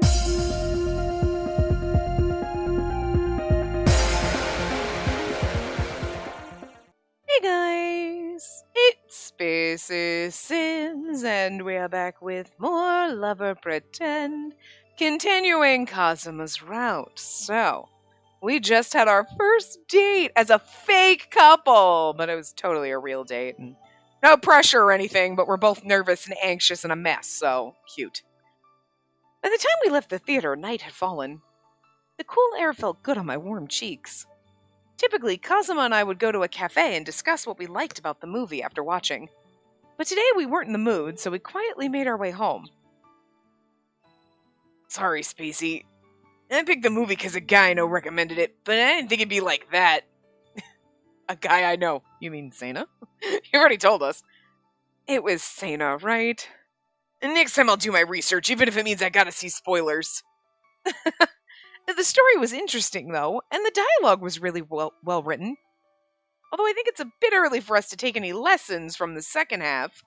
Hey guys, it's Spacey Sims, and we are back with more Lover Pretend, continuing Kazuma's route. So, we just had our first date as a fake couple, but it was totally a real date, and no pressure or anything, but we're both nervous and anxious and a mess, so cute. By the time we left the theater, night had fallen. The cool air felt good on my warm cheeks. Typically, Kazuma and I would go to a cafe and discuss what we liked about the movie after watching. But today we weren't in the mood, so we quietly made our way home. Sorry, Spacey. I picked the movie because a guy I know recommended it, but I didn't think it'd be like that. A guy I know. You mean Sana? You already told us. It was Sana, right? And next time I'll do my research, even if it means I gotta see spoilers. The story was interesting, though, and the dialogue was really well written. Although I think it's a bit early for us to take any lessons from the second half.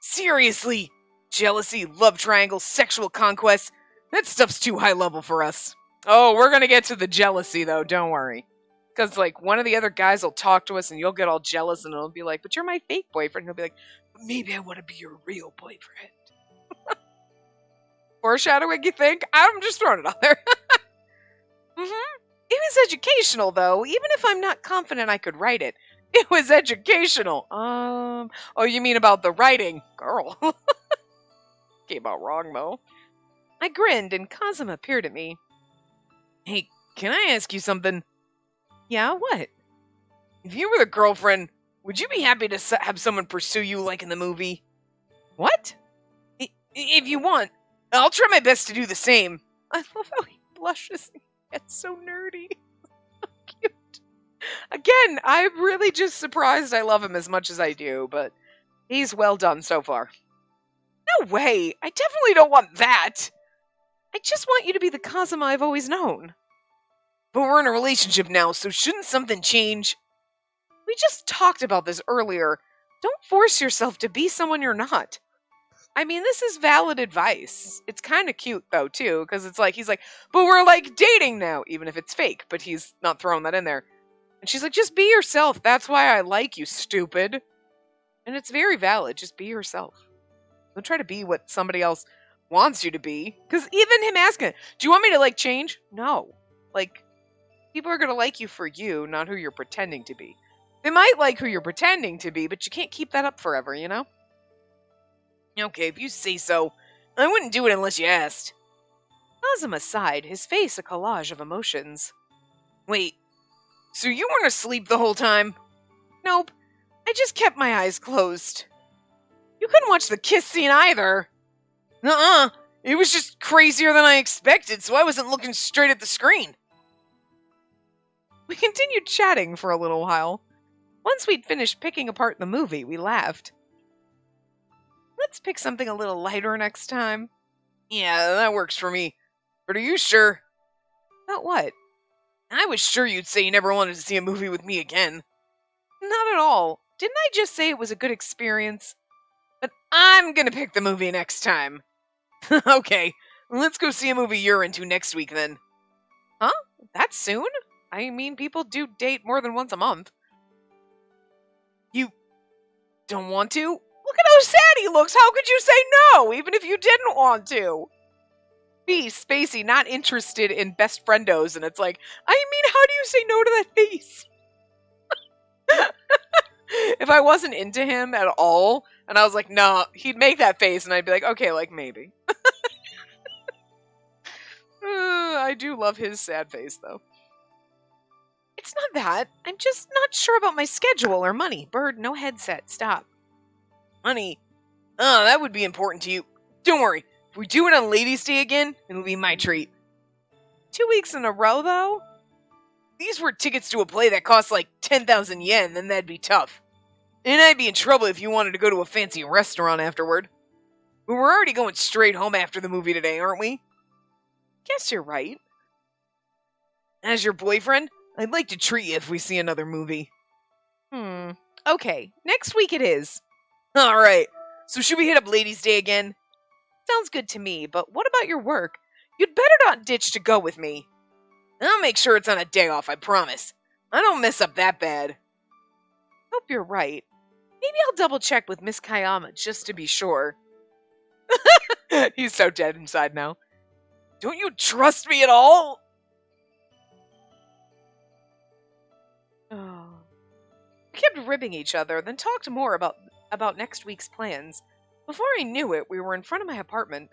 Seriously, jealousy, love triangles, sexual conquest, that stuff's too high level for us. Oh, we're gonna get to the jealousy, though, don't worry. Because, one of the other guys will talk to us and you'll get all jealous and it'll be like, but you're my fake boyfriend. And he'll be like, maybe I want to be your real boyfriend. Foreshadowing, you think? I'm just throwing it out there. It was educational, though, even if I'm not confident I could write it. It was educational. Oh, you mean about the writing? Girl. Came out wrong, though. I grinned, and Kazuma peered at me. Hey, can I ask you something? Yeah, what? If you were the girlfriend, would you be happy to have someone pursue you like in the movie? What? If you want, I'll try my best to do the same. I love how he blushes. It's so nerdy. Cute. Again, I'm really just surprised I love him as much as I do, but he's well done so far. No way! I definitely don't want that! I just want you to be the Kazuma I've always known. But we're in a relationship now, so shouldn't something change? We just talked about this earlier. Don't force yourself to be someone you're not. I mean, this is valid advice. It's kind of cute, though, too, because it's he's like, but we're, dating now, even if it's fake, but he's not throwing that in there. And she's like, just be yourself. That's why I like you, stupid. And it's very valid. Just be yourself. Don't try to be what somebody else wants you to be. Because even him asking, do you want me to, change? No. People are going to like you for you, not who you're pretending to be. They might like who you're pretending to be, but you can't keep that up forever, you know? Okay, if you say so. I wouldn't do it unless you asked. Kazuma sighed, his face a collage of emotions. Wait, so you weren't asleep the whole time? Nope, I just kept my eyes closed. You couldn't watch the kiss scene either. Nuh-uh, it was just crazier than I expected, so I wasn't looking straight at the screen. We continued chatting for a little while. Once we'd finished picking apart the movie, we laughed. Let's pick something a little lighter next time. Yeah, that works for me. But are you sure? About what? I was sure you'd say you never wanted to see a movie with me again. Not at all. Didn't I just say it was a good experience? But I'm gonna pick the movie next time. Okay, let's go see a movie you're into next week then. Huh? That soon? I mean, people do date more than once a month. You don't want to? Look at how sad he looks. How could you say no, even if you didn't want to? B, Spacey, not interested in best friendos, and it's how do you say no to that face? If I wasn't into him at all, and I was like, nah, he'd make that face, and I'd be like, okay, maybe. I do love his sad face, though. It's not that. I'm just not sure about my schedule or money. Bird, no headset. Stop. Money? Oh, that would be important to you. Don't worry. If we do it on Ladies' Day again, it'll be my treat. 2 weeks in a row, though? These were tickets to a play that cost 10,000 yen, then that'd be tough. And I'd be in trouble if you wanted to go to a fancy restaurant afterward. But we're already going straight home after the movie today, aren't we? Guess you're right. As your boyfriend, I'd like to treat you if we see another movie. Okay, next week it is. Alright, so should we hit up Ladies' Day again? Sounds good to me, but what about your work? You'd better not ditch to go with me. I'll make sure it's on a day off, I promise. I don't mess up that bad. Hope you're right. Maybe I'll double check with Miss Kayama just to be sure. He's so dead inside now. Don't you trust me at all? Oh. We kept ribbing each other, then talked more about next week's plans. Before I knew it, we were in front of my apartment.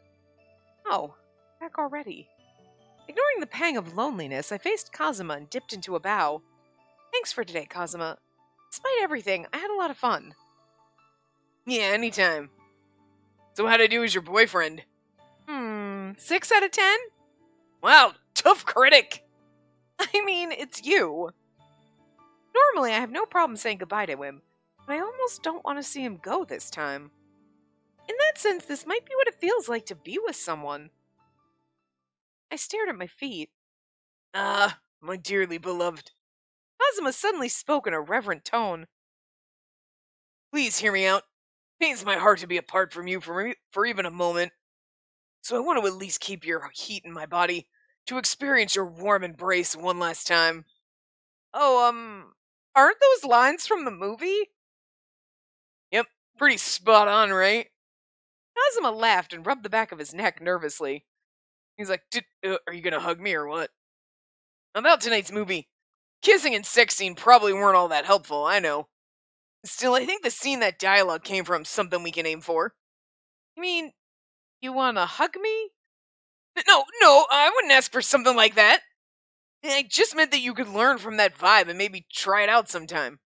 Oh, back already. Ignoring the pang of loneliness, I faced Kazuma and dipped into a bow. Thanks for today, Kazuma. Despite everything, I had a lot of fun. Yeah, anytime. So how'd I do as your boyfriend? 6 out of 10? Wow, tough critic! I mean, it's you. Normally, I have no problem saying goodbye to him, but I almost don't want to see him go this time. In that sense, this might be what it feels like to be with someone. I stared at my feet. Ah, my dearly beloved. Kazuma suddenly spoke in a reverent tone. Please hear me out. It pains my heart to be apart from you for even a moment. So I want to at least keep your heat in my body, to experience your warm embrace one last time. Oh, aren't those lines from the movie? Yep, pretty spot on, right? Kazuma laughed and rubbed the back of his neck nervously. He's like, are you gonna hug me or what? About tonight's movie. Kissing and sex scene probably weren't all that helpful, I know. Still, I think the scene that dialogue came from is something we can aim for. You mean, you wanna hug me? No, I wouldn't ask for something like that. I just meant that you could learn from that vibe and maybe try it out sometime.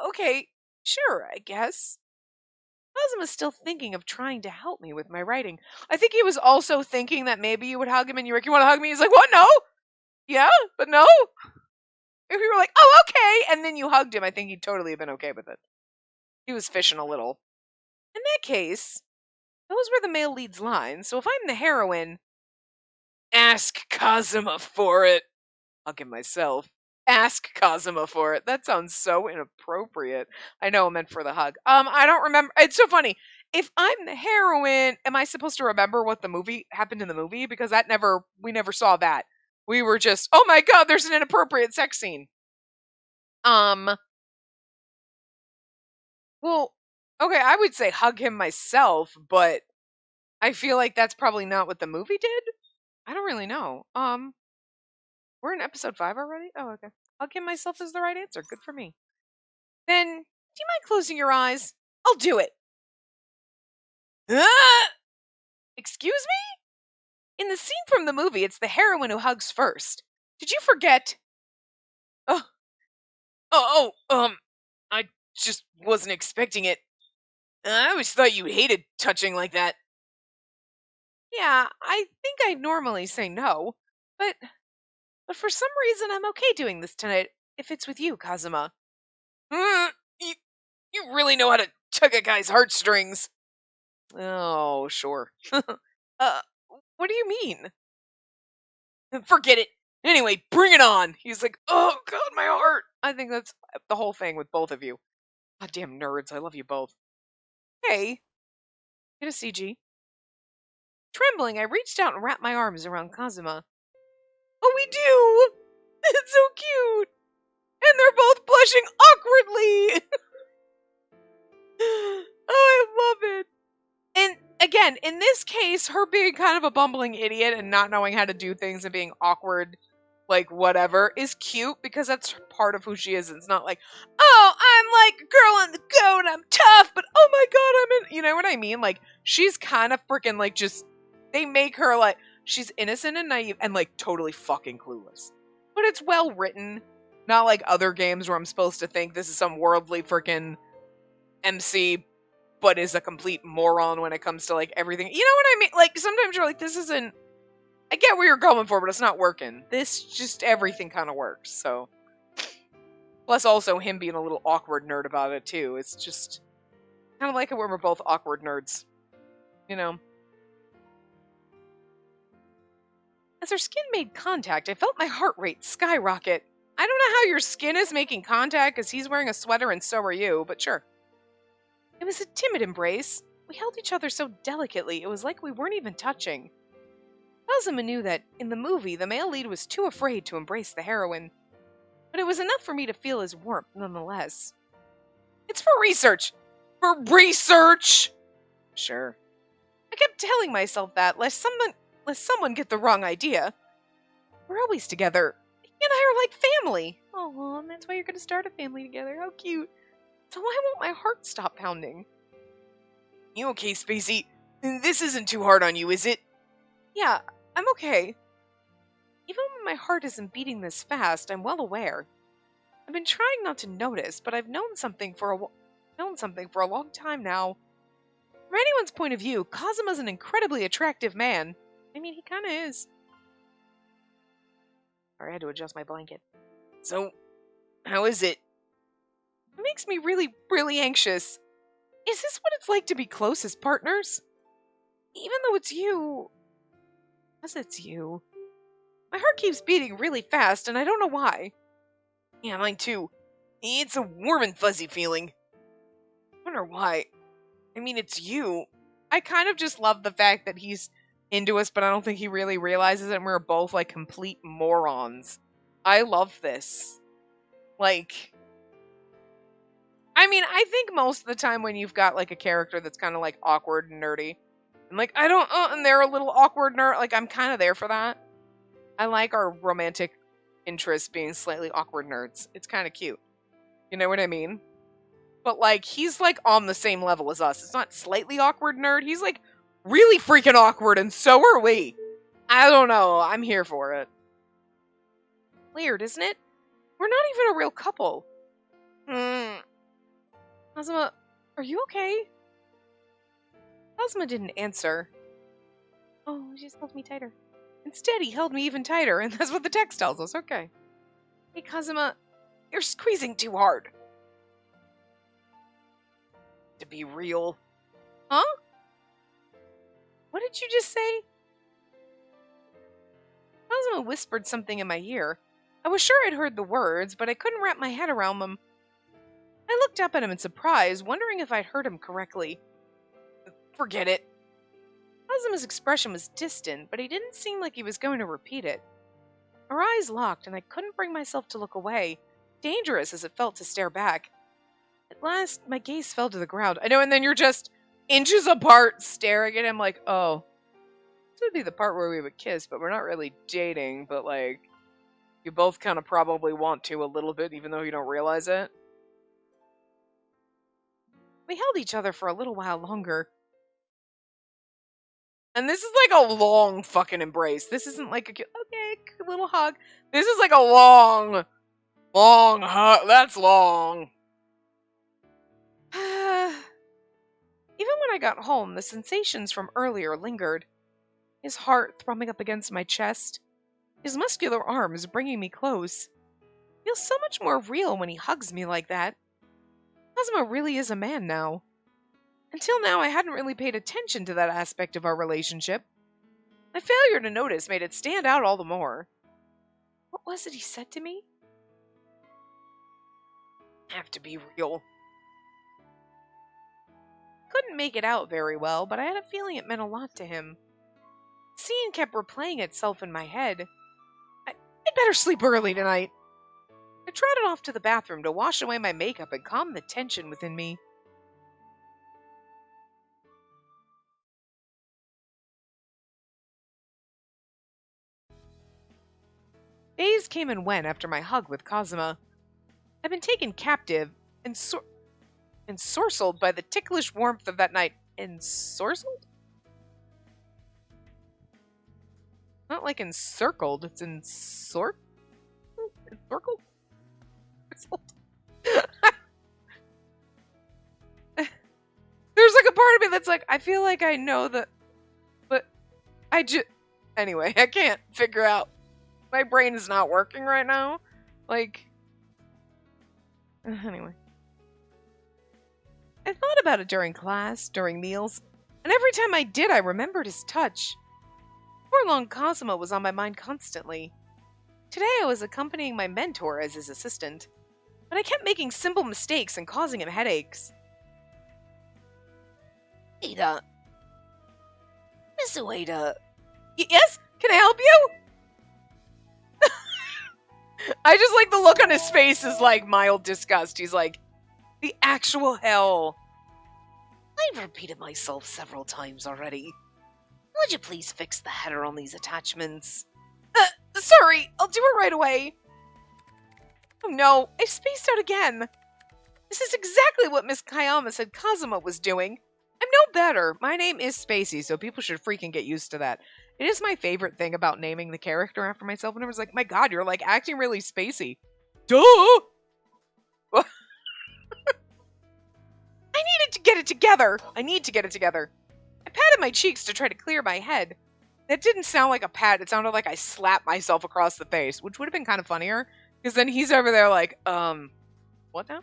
Okay, sure, I guess. Kazuma's still thinking of trying to help me with my writing. I think he was also thinking that maybe you would hug him and you were like, you want to hug me? He's like, what? No? Yeah, but no? If you were like, oh, okay, and then you hugged him, I think he'd totally have been okay with it. He was fishing a little. In that case, those were the male lead's lines, so if I'm the heroine, ask Kazuma for it. Hug him myself. Ask Kazuma for it. That sounds so inappropriate. I know I meant for the hug. I don't remember. It's so funny. If I'm the heroine, am I supposed to remember what the movie happened in the movie? Because we never saw that. We were just, oh my god, there's an inappropriate sex scene. Well, okay, I would say hug him myself, but I feel like that's probably not what the movie did. I don't really know. We're in episode 5 already? Oh, okay. Hug him myself is the right answer. Good for me. Then, do you mind closing your eyes? I'll do it. Excuse me? In the scene from the movie, it's the heroine who hugs first. Did you forget? I just wasn't expecting it. I always thought you hated touching like that. Yeah, I think I normally say no, but for some reason I'm okay doing this tonight if it's with you, Kazuma. You really know how to tug a guy's heartstrings. Oh, sure. What do you mean? Forget it. Anyway, bring it on. He's like, oh god, my heart. I think that's the whole thing with both of you. Goddamn nerds, I love you both. Hey, get a CG. Trembling, I reached out and wrapped my arms around Kazuma. Oh, we do! It's so cute! And they're both blushing awkwardly! Oh, I love it. And again, in this case, her being kind of a bumbling idiot and not knowing how to do things and being awkward, like whatever, is cute because that's part of who she is. It's not like, oh, I'm like a girl on the go and I'm tough, but oh my god, I'm in. You know what I mean? Like, she's kind of freaking like just. They make her like. She's innocent and naive and like totally fucking clueless. But it's well written. Not like other games where I'm supposed to think this is some worldly freaking MC, but is a complete moron when it comes to like everything. You know what I mean? Like sometimes you're like, this isn't. I get where you're going for, but it's not working. This just everything kind of works. So, plus also him being a little awkward nerd about it too. It's just kind of like it when we're both awkward nerds, you know. As her skin made contact, I felt my heart rate skyrocket. I don't know how your skin is making contact because he's wearing a sweater and so are you, but sure. It was a timid embrace. We held each other so delicately, it was like we weren't even touching. Kazuma knew that, in the movie, the male lead was too afraid to embrace the heroine, but it was enough for me to feel his warmth nonetheless. It's for research! For research! Sure. I kept telling myself that, lest someone get the wrong idea. We're always together. He and I are like family. Oh, and that's why you're going to start a family together. How cute. So why won't my heart stop pounding? You okay, Spacey? This isn't too hard on you, is it? Yeah, I'm okay. Even when my heart isn't beating this fast, I'm well aware. I've been trying not to notice, but I've known something for a long time now. From anyone's point of view, Kazuma's an incredibly attractive man. I mean, he kind of is. Sorry, I had to adjust my blanket. So, how is it? It makes me really, really anxious. Is this what it's like to be close as partners? Even though it's you... Because it's you. My heart keeps beating really fast, and I don't know why. Yeah, mine too. It's a warm and fuzzy feeling. I wonder why. I mean, it's you. I kind of just love the fact that he's into us, but I don't think he really realizes it, and we're both, like, complete morons. I love this. Like... I mean, I think most of the time when you've got, like, a character that's kind of, like, awkward and nerdy, and, like, and they're a little awkward nerd, like, I'm kind of there for that. I like our romantic interests being slightly awkward nerds. It's kind of cute. You know what I mean? But, like, he's, like, on the same level as us. It's not slightly awkward nerd. He's, like, really freaking awkward, and so are we. I don't know. I'm here for it. Weird, isn't it? We're not even a real couple. Kazuma, are you okay? Kazuma didn't answer. Oh, he just held me tighter. Instead, he held me even tighter, and that's what the text tells us. Okay. Hey, Kazuma, you're squeezing too hard. To be real. Huh? What did you just say? Kazuma whispered something in my ear. I was sure I'd heard the words, but I couldn't wrap my head around them. I looked up at him in surprise, wondering if I'd heard him correctly. Forget it. Kazuma's expression was distant, but he didn't seem like he was going to repeat it. Our eyes locked, and I couldn't bring myself to look away, dangerous as it felt to stare back. At last, my gaze fell to the ground. I know, and then you're just inches apart, staring at him like, oh, this would be the part where we would kiss, but we're not really dating, but, like, you both kind of probably want to a little bit, even though you don't realize it. We held each other for a little while longer. And this is like a long fucking embrace. This isn't like a little hug. This is like a long hug. That's long. Even when I got home, the sensations from earlier lingered. His heart thrumming up against my chest. His muscular arms bringing me close. It feels so much more real when he hugs me like that. Kazuma really is a man now. Until now, I hadn't really paid attention to that aspect of our relationship. My failure to notice made it stand out all the more. What was it he said to me? Have to be real. Couldn't make it out very well, but I had a feeling it meant a lot to him. The scene kept replaying itself in my head. I'd better sleep early tonight. I trotted off to the bathroom to wash away my makeup and calm the tension within me. Days came and went after my hug with Kazuma. I'd been taken captive and ensorcelled by the ticklish warmth of that night. Ensorcelled? Not like encircled, it's encircled? Encircled? There's like a part of me that's like, I feel like I know that, but I just... Anyway, I can't figure out. My brain is not working right now. Like... Anyway. I thought about it during class, during meals, and every time I did, I remembered his touch. Poor long Kazuma was on my mind constantly. Today I was accompanying my mentor as his assistant, but I kept making simple mistakes and causing him headaches. Ada. Miss Ueda. Yes? Can I help you? I just like the look on his face is like mild disgust. He's like, the actual hell. I've repeated myself several times already. Would you please fix the header on these attachments? Sorry, I'll do it right away. Oh no, I spaced out again. This is exactly what Miss Kayama said Kazuma was doing. I'm no better. My name is Spacey, so people should freaking get used to that. It is my favorite thing about naming the character after myself. And I was like, my god, you're like acting really Spacey. Duh! I needed to get it together. I need to get it together. I patted my cheeks to try to clear my head. That didn't sound like a pat. It sounded like I slapped myself across the face, which would have been kind of funnier. Because then he's over there like, what now?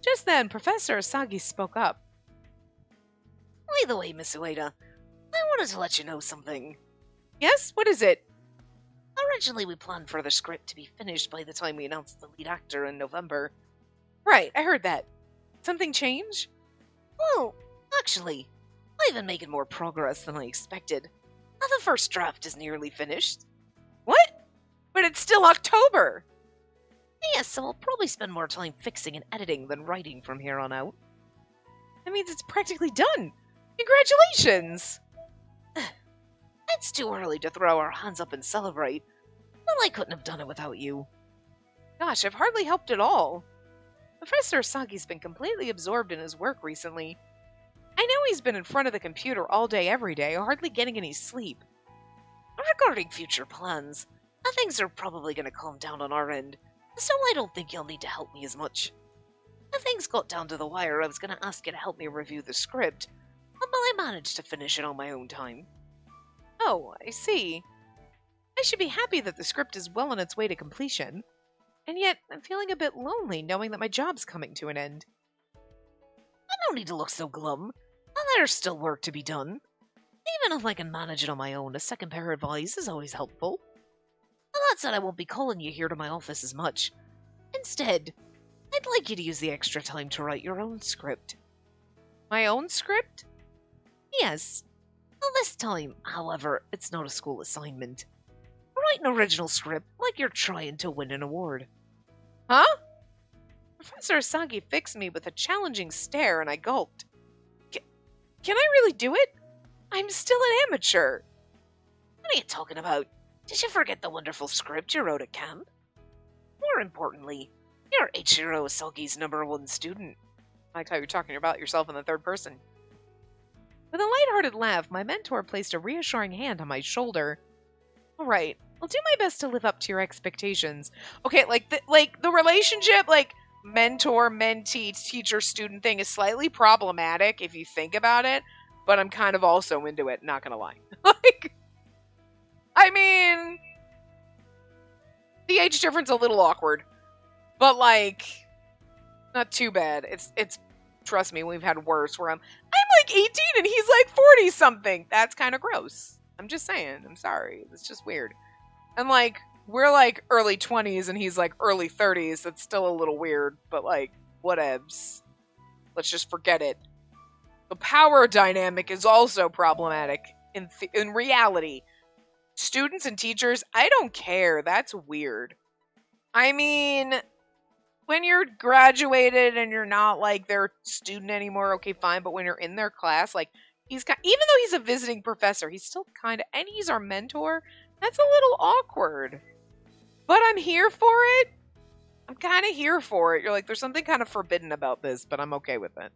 Just then, Professor Asagi spoke up. By the way, Miss Ueda, I wanted to let you know something. Yes? What is it? Originally, we planned for the script to be finished by the time we announced the lead actor in November. Right, I heard that. Something change? Well, actually, I've been making more progress than I expected. Now, the first draft is nearly finished. What? But it's still October! Yes, so I'll probably spend more time fixing and editing than writing from here on out. That means it's practically done! Congratulations! It's too early to throw our hands up and celebrate. Well, I couldn't have done it without you. Gosh, I've hardly helped at all. Professor Asagi's been completely absorbed in his work recently. I know he's been in front of the computer all day every day, hardly getting any sleep. Regarding future plans, things are probably going to calm down on our end, so I don't think you'll need to help me as much. If things got down to the wire, I was going to ask you to help me review the script, but I managed to finish it on my own time. Oh, I see. I should be happy that the script is well on its way to completion, and yet I'm feeling a bit lonely knowing that my job's coming to an end. I don't need to look so glum. There's still work to be done. Even if I can manage it on my own, a second pair of eyes is always helpful. That said, I won't be calling you here to my office as much. Instead, I'd like you to use the extra time to write your own script. My own script? Yes. Well, this time, however, it's not a school assignment. Write an original script like you're trying to win an award. Huh? Professor Asagi fixed me with a challenging stare and I gulped. Can I really do it? I'm still an amateur. What are you talking about? Did you forget the wonderful script you wrote at camp? More importantly, you're Ichiro Asagi's #1 student. I like how you're talking about yourself in the third person. With a lighthearted laugh, my mentor placed a reassuring hand on my shoulder. All right, I'll do my best to live up to your expectations. Okay, like the relationship, like mentor, mentee, teacher, student thing is slightly problematic if you think about it, but I'm kind of also into it, not gonna lie. Like, I mean, the age difference a little awkward, but like, not too bad. It's trust me, we've had worse where I'm like 18 and he's like 40 something. That's kind of gross. I'm just saying. I'm sorry. It's just weird. And like, we're like early 20s and he's like early 30s. That's still a little weird, but like, whatevs. Let's just forget it. The power dynamic is also problematic in reality. Students and teachers, I don't care. That's weird. I mean, when you're graduated and you're not like their student anymore, okay, fine. But when you're in their class, like even though he's a visiting professor, he's still kind of, and he's our mentor. That's a little awkward. But I'm here for it. I'm kind of here for it. You're like, there's something kind of forbidden about this, but I'm okay with it.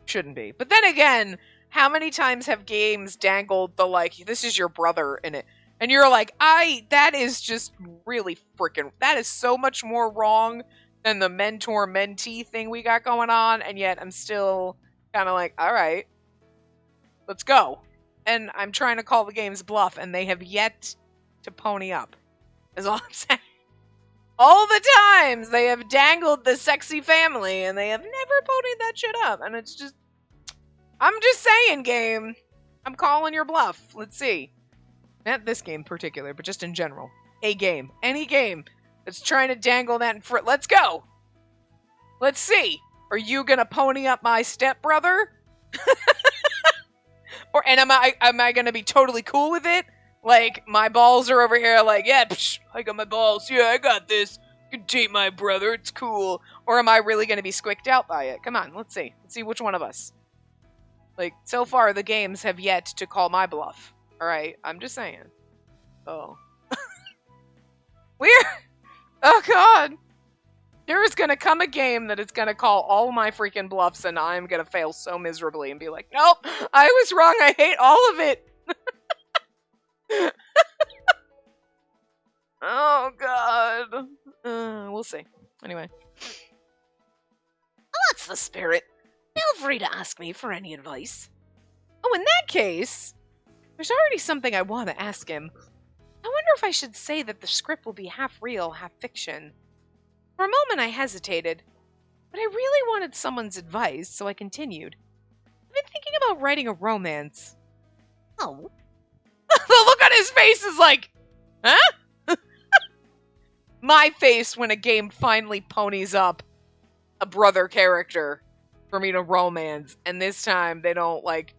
Shouldn't be. But then again, how many times have games dangled the like, this is your brother in it? And you're like, that is just really freaking, that is so much more wrong than the mentor-mentee thing we got going on. And yet I'm still kind of like, all right, let's go. And I'm trying to call the game's bluff and they have yet to pony up. Is all I'm saying. All the times they have dangled the sexy family and they have never ponied that shit up. And it's just, I'm just saying, game. I'm calling your bluff. Let's see. Not this game in particular, but just in general. A game. Any game that's trying to dangle that in front. Let's go. Let's see. Are you going to pony up my stepbrother? And am I going to be totally cool with it? Like, my balls are over here like, yeah, psh, I got my balls. Yeah, I got this. You can date my brother. It's cool. Or am I really going to be squicked out by it? Come on, let's see. Let's see which one of us. Like, so far, the games have yet to call my bluff. All right, I'm just saying. Oh. Weird. Oh, God. There is going to come a game that is going to call all my freaking bluffs, and I'm going to fail so miserably and be like, nope, I was wrong. I hate all of it. Oh, God. We'll see. Anyway. Well, that's the spirit. Feel free to ask me for any advice. Oh, in that case, there's already something I want to ask him. I wonder if I should say that the script will be half real, half fiction. For a moment I hesitated, but I really wanted someone's advice, so I continued. I've been thinking about writing a romance. Oh. The look on his face is like, huh? My face when a game finally ponies up a brother character for me to romance, and this time they don't, like,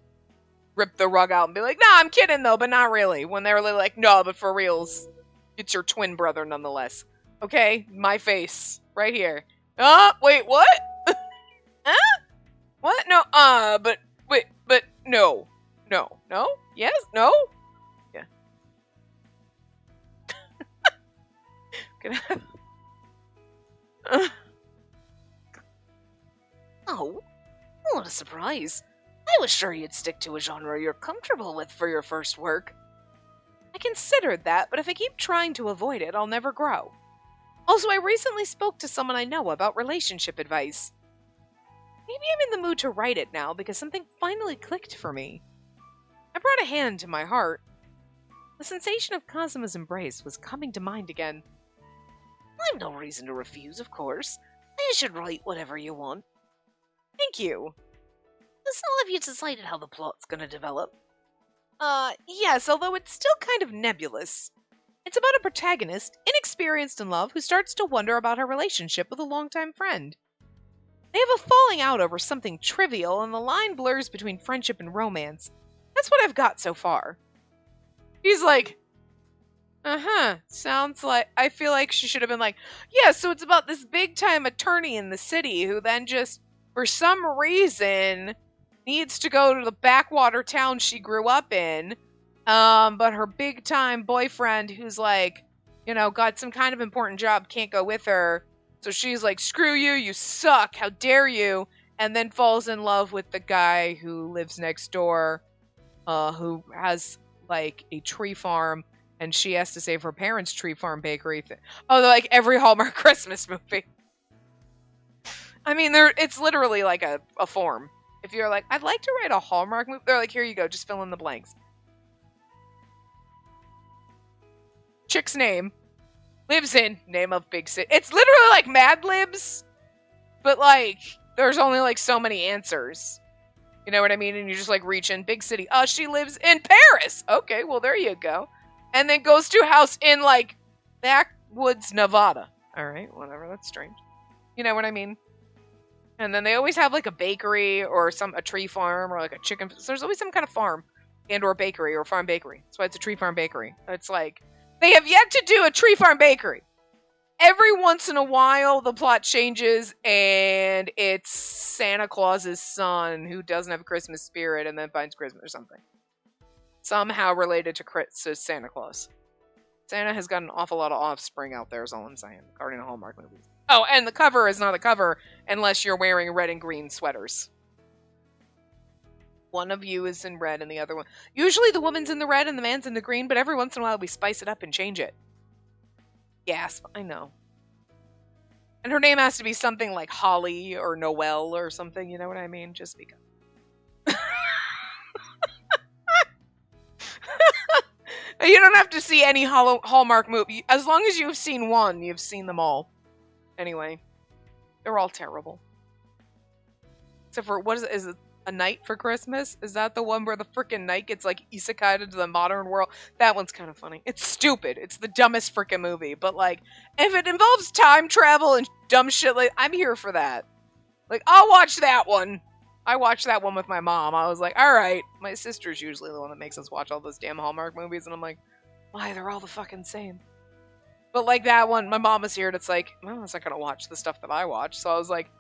rip the rug out and be like, nah, I'm kidding, though, but not really. When they're really like, no, but for reals, it's your twin brother nonetheless. Okay? My face. Right here. Wait, what? Huh? What? No, but, wait, but, no. No. No? Yes? No? Yeah. Can I... Oh, what a surprise. I was sure you'd stick to a genre you're comfortable with for your first work. I considered that, but if I keep trying to avoid it, I'll never grow. Also, I recently spoke to someone I know about relationship advice. Maybe I'm in the mood to write it now because something finally clicked for me. I brought a hand to my heart. The sensation of Kazuma's embrace was coming to mind again. I've no reason to refuse, of course. You should write whatever you want. Thank you. So have you decided how the plot's gonna develop? Yes, although it's still kind of nebulous. It's about a protagonist, inexperienced in love, who starts to wonder about her relationship with a longtime friend. They have a falling out over something trivial, and the line blurs between friendship and romance. That's what I've got so far. He's like, sounds like, I feel like she should have been like, yeah, so it's about this big-time attorney in the city who then just, for some reason, needs to go to the backwater town she grew up in, but her big-time boyfriend, who's like, you know, got some kind of important job, can't go with her, so she's like, screw you, you suck, how dare you, and then falls in love with the guy who lives next door, who has, like, a tree farm, and she has to save her parents' tree farm bakery. Like every Hallmark Christmas movie. I mean, it's literally like a form. If you're like, I'd like to write a Hallmark movie, they're like, here you go, just fill in the blanks. Chick's name. Lives in name of big city. It's literally like Mad Libs, but like, there's only like so many answers. You know what I mean? And you just like reach in big city. Oh, she lives in Paris. Okay, well, there you go. And then goes to a house in like backwoods, Nevada. All right, whatever, that's strange. You know what I mean? And then they always have like a bakery or a tree farm or like a chicken. So there's always some kind of farm and or bakery or farm bakery. That's why it's a tree farm bakery. It's like, they have yet to do a tree farm bakery. Every once in a while, the plot changes and it's Santa Claus's son who doesn't have a Christmas spirit and then finds Christmas or something. Somehow related to Santa Claus. Santa has got an awful lot of offspring out there is all I'm saying, according to Hallmark movies. Oh, and the cover is not a cover unless you're wearing red and green sweaters. One of you is in red and the other one. Usually the woman's in the red and the man's in the green, but every once in a while we spice it up and change it. Gasp, I know. And her name has to be something like Holly or Noelle or something, you know what I mean? Just because. You don't have to see any Hallmark movie. As long as you've seen one, you've seen them all. Anyway, they're all terrible. Except for, what is it? A Night for Christmas? Is that the one where the frickin' knight gets, like, isekai'd into the modern world? That one's kind of funny. It's stupid. It's the dumbest frickin' movie. But, like, if it involves time travel and dumb shit, like, I'm here for that. Like, I'll watch that one. I watched that one with my mom. I was like, alright. My sister's usually the one that makes us watch all those damn Hallmark movies. And I'm like, Why, they're all the fucking same. But like that one, my mom was here and it's like, well, I was not gonna watch the stuff that I watch. So I was like,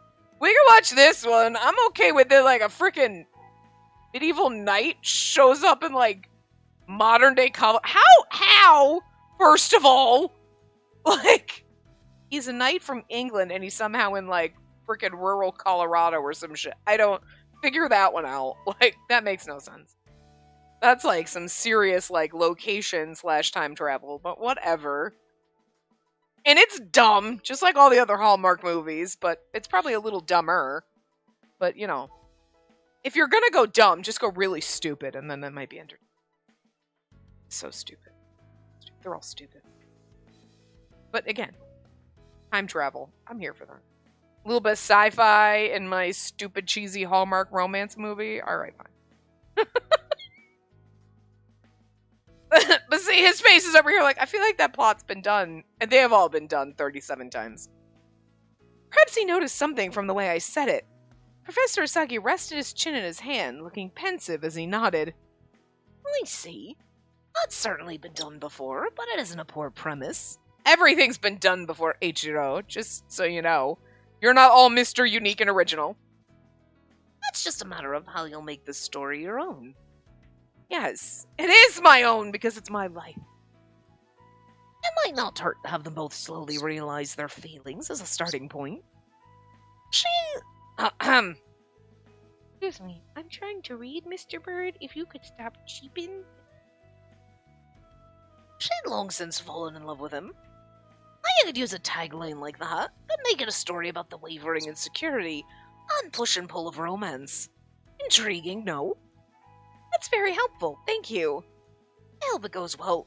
we can watch this one. I'm okay with it. Like a freaking medieval knight shows up in like modern day color. How? First of all, like, he's a knight from England and he's somehow in like freaking rural Colorado or some shit. I don't figure that one out. Like, that makes no sense. That's like some serious like location / time travel, but whatever. And it's dumb, just like all the other Hallmark movies, but it's probably a little dumber. But, you know, if you're gonna go dumb, just go really stupid, and then that might be entertaining. So stupid. They're all stupid. But again, time travel. I'm here for that. A little bit of sci-fi in my stupid, cheesy Hallmark romance movie. Alright, fine. But see, his face is over here like, I feel like that plot's been done, and they have all been done 37 times. Perhaps he noticed something from the way I said it. Professor Asagi rested his chin in his hand, looking pensive as he nodded. I see. That's certainly been done before, but it isn't a poor premise. Everything's been done before, Eiichiro, just so you know. You're not all Mr. Unique and Original. That's just a matter of how you'll make this story your own. Yes, it is my own because it's my life. It might not hurt to have them both slowly realize their feelings as a starting point. Excuse me, I'm trying to read, Mr. Bird. If you could stop cheeping. She'd long since fallen in love with him. I could use a tagline like that, but make it a story about the wavering insecurity and push and pull of romance. Intriguing, no? That's very helpful, thank you. I hope it goes well.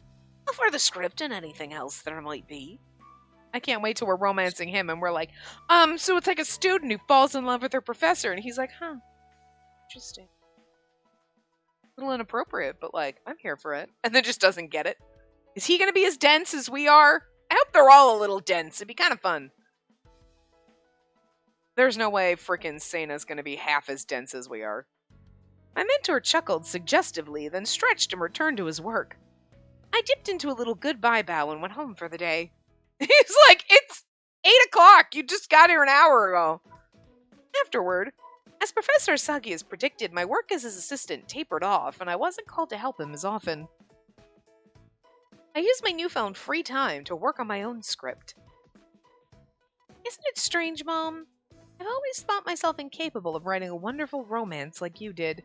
For the script and anything else there might be. I can't wait till we're romancing him and we're like, so it's like a student who falls in love with her professor, and he's like, huh, interesting. A little inappropriate, but like, I'm here for it. And then just doesn't get it. Is he gonna be as dense as we are? I hope they're all a little dense. It'd be kind of fun. There's no way frickin' Seina's gonna be half as dense as we are. My mentor chuckled suggestively, then stretched and returned to his work. I dipped into a little goodbye bow and went home for the day. He's like, it's 8 o'clock. You just got here an hour ago. Afterward, as Professor Asagi has predicted, my work as his assistant tapered off, and I wasn't called to help him as often. I used my newfound free time to work on my own script. Isn't it strange, Mom? I've always thought myself incapable of writing a wonderful romance like you did.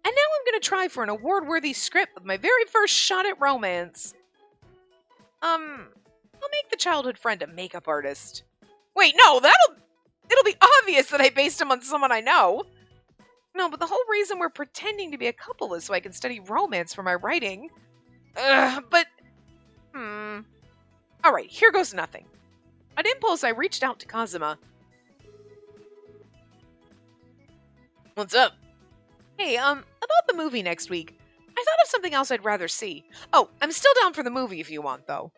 And now I'm going to try for an award-worthy script with my very first shot at romance. I'll make the childhood friend a makeup artist. Wait, no, it'll be obvious that I based him on someone I know. No, but the whole reason we're pretending to be a couple is so I can study romance for my writing. Alright, here goes nothing. On impulse, I reached out to Kazuma. What's up? Hey, about the movie next week. I thought of something else I'd rather see. Oh, I'm still down for the movie if you want, though.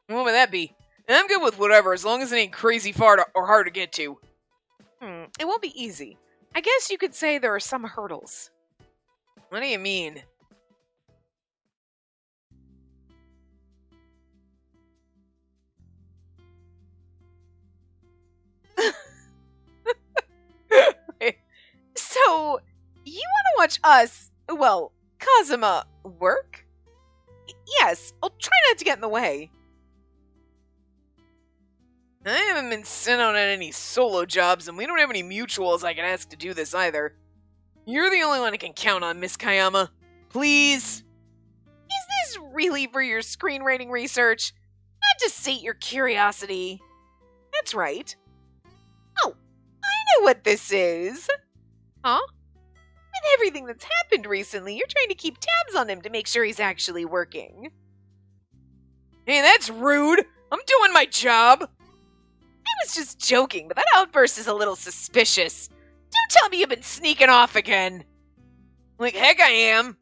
What would that be? I'm good with whatever, as long as it ain't crazy far or hard to get to. It won't be easy. I guess you could say there are some hurdles. What do you mean? So, you want to watch us, well, Kazuma, work? Yes, I'll try not to get in the way. I haven't been sent out on any solo jobs, and we don't have any mutuals I can ask to do this either. You're the only one I can count on, Miss Kayama. Please? Is this really for your screenwriting research? Not to sate your curiosity. That's right. Oh, I know what this is. Huh? With everything that's happened recently, you're trying to keep tabs on him to make sure he's actually working. Hey, that's rude. I'm doing my job. I was just joking, but that outburst is a little suspicious. Don't tell me you've been sneaking off again. Like, heck I am.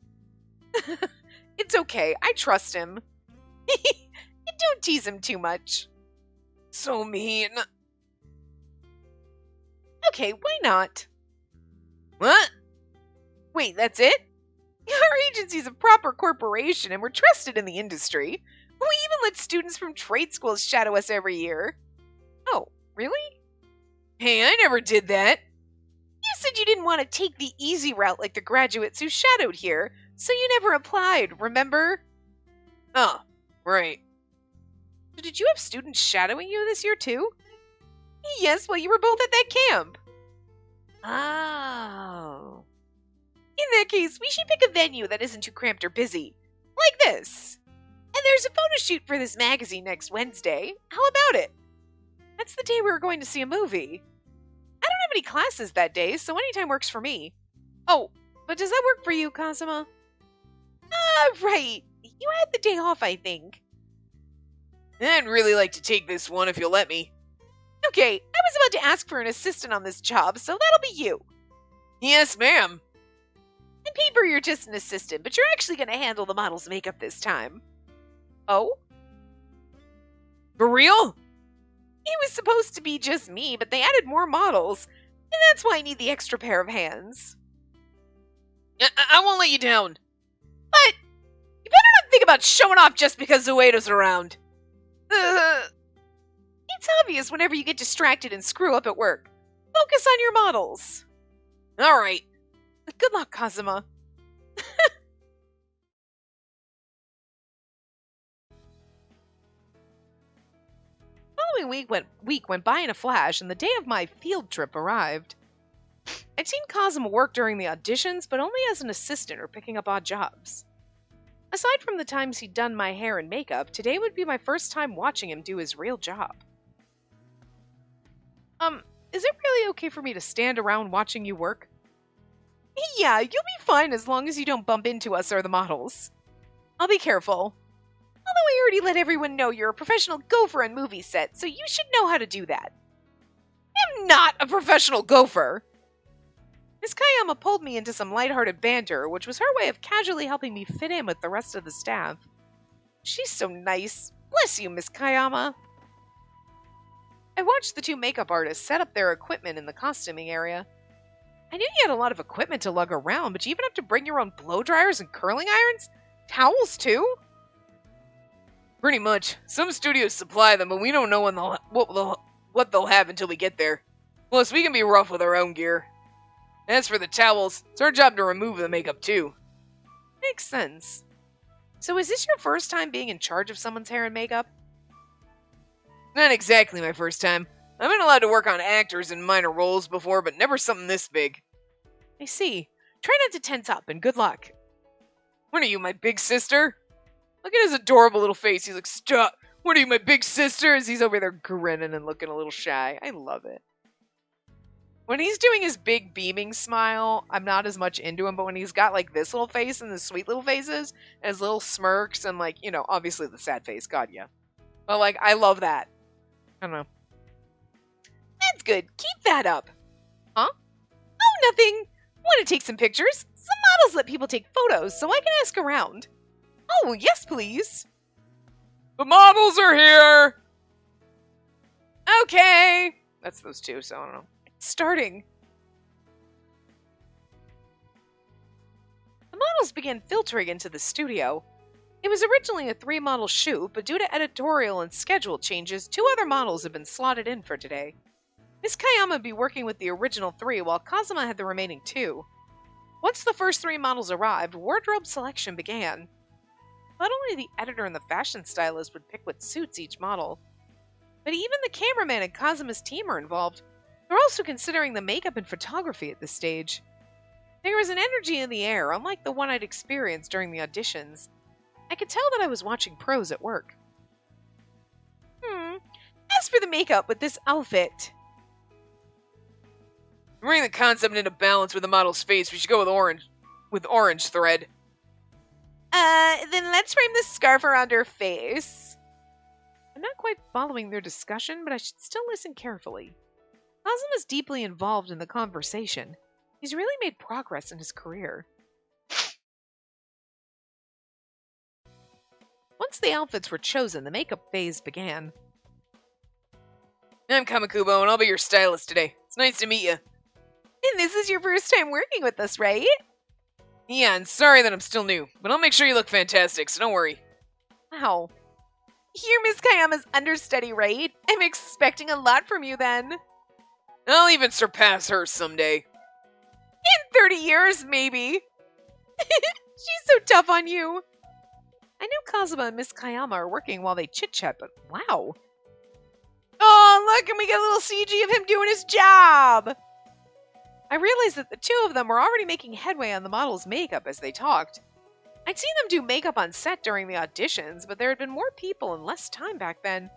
It's okay. I trust him. Don't tease him too much. So mean. Okay, why not? What? Wait, that's it? Our agency's a proper corporation and we're trusted in the industry. We even let students from trade schools shadow us every year. Oh, really? Hey, I never did that. You said you didn't want to take the easy route like the graduates who shadowed here, so you never applied, remember? Oh, right. So did you have students shadowing you this year too? Yes, well, you were both at that camp. Oh. In that case, we should pick a venue that isn't too cramped or busy. Like this. And there's a photo shoot for this magazine next Wednesday. How about it? That's the day we were going to see a movie. I don't have any classes that day, so anytime works for me. Oh, but does that work for you, Kazuma? Right. You had the day off, I think. I'd really like to take this one if you'll let me. Okay, I was about to ask for an assistant on this job, so that'll be you. Yes, ma'am. On paper, you're just an assistant, but you're actually going to handle the model's makeup this time. Oh? For real? It was supposed to be just me, but they added more models, and that's why I need the extra pair of hands. I won't let you down. But you better not think about showing off just because Ueda's around. It's obvious whenever you get distracted and screw up at work. Focus on your models. All right. Good luck, Kazuma. The following week went by in a flash, and the day of my field trip arrived. I'd seen Kazuma work during the auditions, but only as an assistant or picking up odd jobs. Aside from the times he'd done my hair and makeup, today would be my first time watching him do his real job. Is it really okay for me to stand around watching you work? Yeah, you'll be fine as long as you don't bump into us or the models. I'll be careful. Although I already let everyone know you're a professional gopher on movie set, so you should know how to do that. I'm not a professional gopher! Miss Kayama pulled me into some lighthearted banter, which was her way of casually helping me fit in with the rest of the staff. She's so nice. Bless you, Miss Kayama. I watched the two makeup artists set up their equipment in the costuming area. I knew you had a lot of equipment to lug around, but you even have to bring your own blow dryers and curling irons? Towels, too? Pretty much. Some studios supply them, but we don't know what they'll have until we get there. Plus, we can be rough with our own gear. As for the towels, it's our job to remove the makeup, too. Makes sense. So is this your first time being in charge of someone's hair and makeup? Not exactly my first time. I've been allowed to work on actors in minor roles before, but never something this big. I see. Try not to tense up, and good luck. What are you, my big sister? Look at his adorable little face. He's like, stop. What are you, my big sister? As he's over there grinning and looking a little shy. I love it. When he's doing his big beaming smile, I'm not as much into him, but when he's got like this little face and the sweet little faces, and his little smirks, and like, obviously the sad face, God, yeah. But like, I love that. I don't know. That's good. Keep that up. Huh? Oh, nothing. Want to take some pictures? Some models let people take photos, so I can ask around. Oh, yes, please. The models are here! Okay. That's those two, so I don't know. It's starting. The models began filtering into the studio. It was originally a 3-model shoot, but due to editorial and schedule changes, 2 other models have been slotted in for today. Miss Kayama would be working with the original 3, while Kazuma had the remaining 2. Once the first 3 models arrived, wardrobe selection began. Not only the editor and the fashion stylist would pick what suits each model, but even the cameraman and Kazuma's team are involved. They're also considering the makeup and photography at this stage. There was an energy in the air, unlike the one I'd experienced during the auditions. I could tell that I was watching pros at work. As for the makeup with this outfit... To bring the concept into balance with the model's face, we should go with orange thread. Then let's frame the scarf around her face. I'm not quite following their discussion, but I should still listen carefully. Kazuma's deeply involved in the conversation. He's really made progress in his career. Once the outfits were chosen, the makeup phase began. I'm Kamakubo, and I'll be your stylist today. It's nice to meet you. And this is your first time working with us, right? Yeah, and sorry that I'm still new, but I'll make sure you look fantastic, so don't worry. Wow. You're Miss Kayama's understudy, right? I'm expecting a lot from you then. I'll even surpass her someday. In 30 years, maybe. She's so tough on you. I know Kazuma and Miss Kayama are working while they chit-chat, but wow. Oh, look, and we get a little CG of him doing his job. I realized that the two of them were already making headway on the model's makeup as they talked. I'd seen them do makeup on set during the auditions, but there had been more people and less time back then.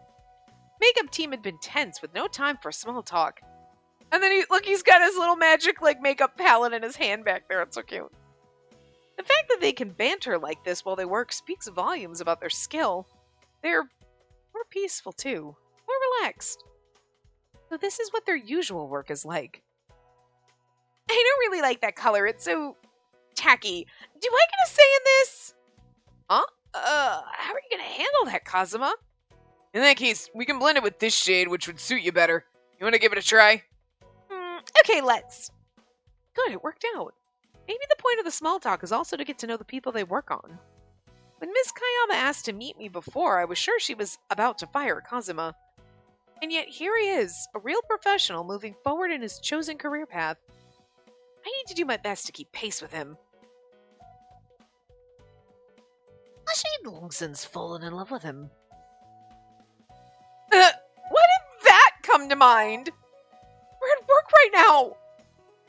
Makeup team had been tense with no time for small talk. And then he's got his little magic makeup palette in his hand back there. It's so cute. The fact that they can banter like this while they work speaks volumes about their skill. They're more peaceful too, more relaxed. So this is what their usual work is like. I don't really like that color. It's so tacky. Do I get a say in this? Huh? How are you gonna handle that, Kazuma? In that case, we can blend it with this shade, which would suit you better. You want to give it a try? Okay, let's. Good, it worked out. Maybe the point of the small talk is also to get to know the people they work on. When Miss Kayama asked to meet me before, I was sure she was about to fire Kazuma. And yet here he is, a real professional moving forward in his chosen career path. I need to do my best to keep pace with him. I'd long since fallen in love with him. What did that come to mind? We're at work right now!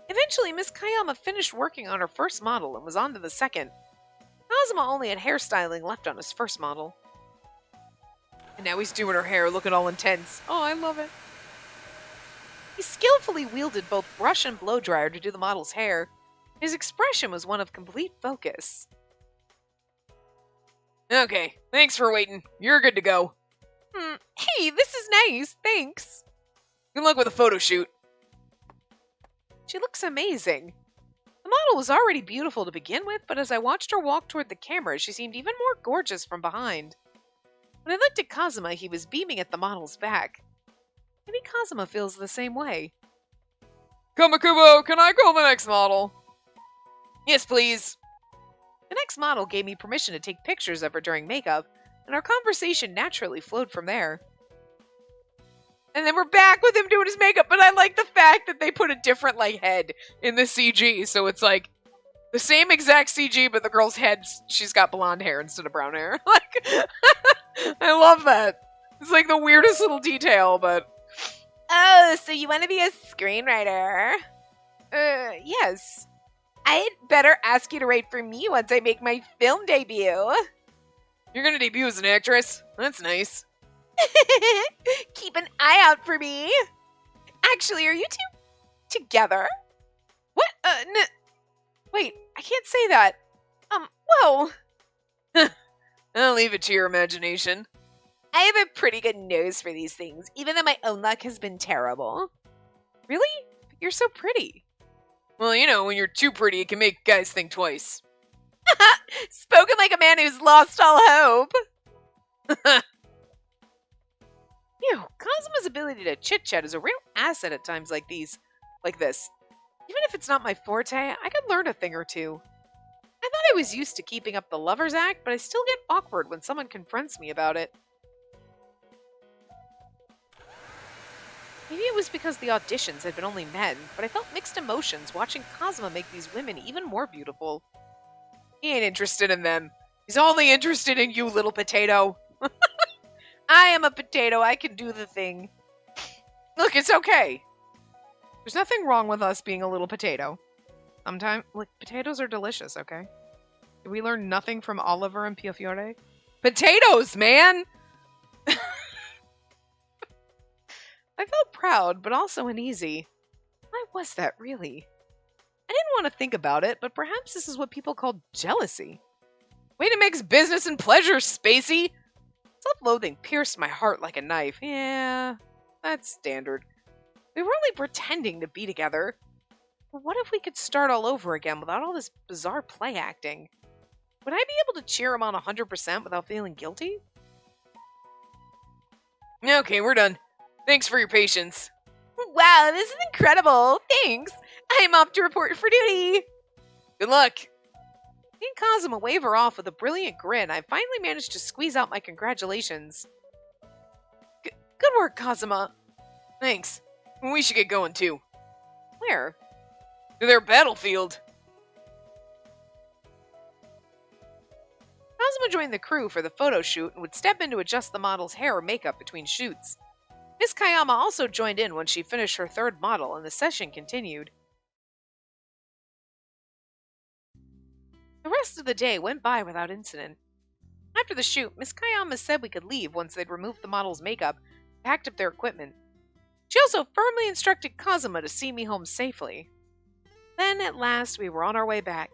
Eventually, Miss Kayama finished working on her first model and was on to the second. Kazuma only had hairstyling left on his first model. And now he's doing her hair, looking all intense. Oh, I love it. He skillfully wielded both brush and blow dryer to do the model's hair. His expression was one of complete focus. Okay, thanks for waiting. You're good to go. Hey, this is nice. Thanks. Good luck with the photo shoot. She looks amazing. The model was already beautiful to begin with, but as I watched her walk toward the camera, she seemed even more gorgeous from behind. When I looked at Kazuma, he was beaming at the model's back. Maybe Kazuma feels the same way. Kamakubo, can I call the next model? Yes, please. The next model gave me permission to take pictures of her during makeup, and our conversation naturally flowed from there. And then we're back with him doing his makeup, but I like the fact that they put a different, head in the CG, so it's, the same exact CG, but the girl's head, she's got blonde hair instead of brown hair. I love that. It's, the weirdest little detail, but... Oh, so you want to be a screenwriter? Yes. I'd better ask you to write for me once I make my film debut. You're gonna debut as an actress? That's nice. Keep an eye out for me. Actually, are you two together? What? Wait, I can't say that. Whoa. I'll leave it to your imagination. I have a pretty good nose for these things, even though my own luck has been terrible. Really? You're so pretty. Well, when you're too pretty, it can make guys think twice. Spoken like a man who's lost all hope. Kazuma's ability to chit-chat is a real asset at times like this. Even if it's not my forte, I could learn a thing or two. I thought I was used to keeping up the lover's act, but I still get awkward when someone confronts me about it. Maybe it was because the auditions had been only men, but I felt mixed emotions watching Kazuma make these women even more beautiful. He ain't interested in them. He's only interested in you, little potato. I am a potato. I can do the thing. Look, it's okay. There's nothing wrong with us being a little potato. Sometimes, potatoes are delicious, okay? Did we learn nothing from Oliver and Piofiore? Potatoes, man! I felt proud, but also uneasy. Why was that, really? I didn't want to think about it, but perhaps this is what people call jealousy. Way to mix business and pleasure, Spacey! Self-loathing pierced my heart like a knife. Yeah, that's standard. We were only pretending to be together. But what if we could start all over again without all this bizarre play acting? Would I be able to cheer him on 100% without feeling guilty? Okay, we're done. Thanks for your patience. Wow, this is incredible. Thanks. I'm off to report for duty. Good luck. Seeing Kazuma wave her off with a brilliant grin, I finally managed to squeeze out my congratulations. Good work, Kazuma. Thanks. We should get going too. Where? To their battlefield. Kazuma joined the crew for the photo shoot and would step in to adjust the model's hair or makeup between shoots. Miss Kayama also joined in when she finished her third model and the session continued. The rest of the day went by without incident. After the shoot, Miss Kayama said we could leave once they'd removed the model's makeup and packed up their equipment. She also firmly instructed Kazuma to see me home safely. Then, at last, we were on our way back.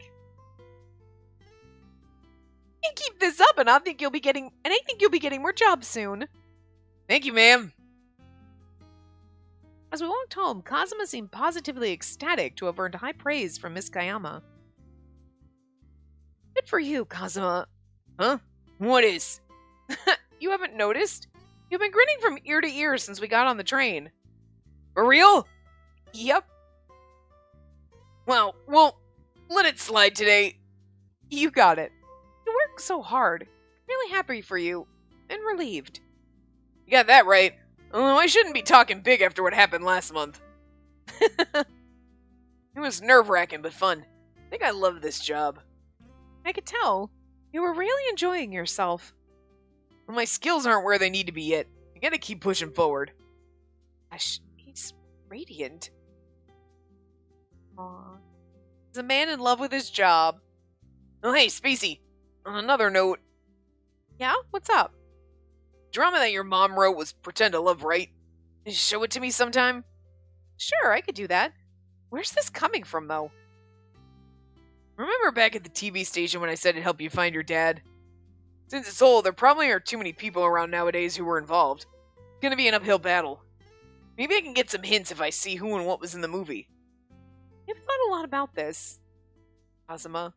You keep this up, and I think you'll be getting more jobs soon. Thank you, ma'am. As we walked home, Kazuma seemed positively ecstatic to have earned high praise from Miss Kayama. Good for you, Kazuma. Huh? What is? You haven't noticed? You've been grinning from ear to ear since we got on the train. For real? Yep. Well, let it slide today. You got it. You worked so hard. Really happy for you. And relieved. You got that right. Although I shouldn't be talking big after what happened last month. It was nerve-wracking but fun. I think I love this job. I could tell. You were really enjoying yourself. Well, my skills aren't where they need to be yet. I gotta keep pushing forward. Gosh, he's radiant. Aww. He's a man in love with his job. Oh, hey, Spacey. On another note. Yeah? What's up? Drama that your mom wrote was Pretend to Love, right? Show it to me sometime? Sure, I could do that. Where's this coming from, though? Remember back at the TV station when I said it'd help you find your dad? Since it's old, there probably aren't too many people around nowadays who were involved. It's gonna be an uphill battle. Maybe I can get some hints if I see who and what was in the movie. You've thought a lot about this, Kazuma.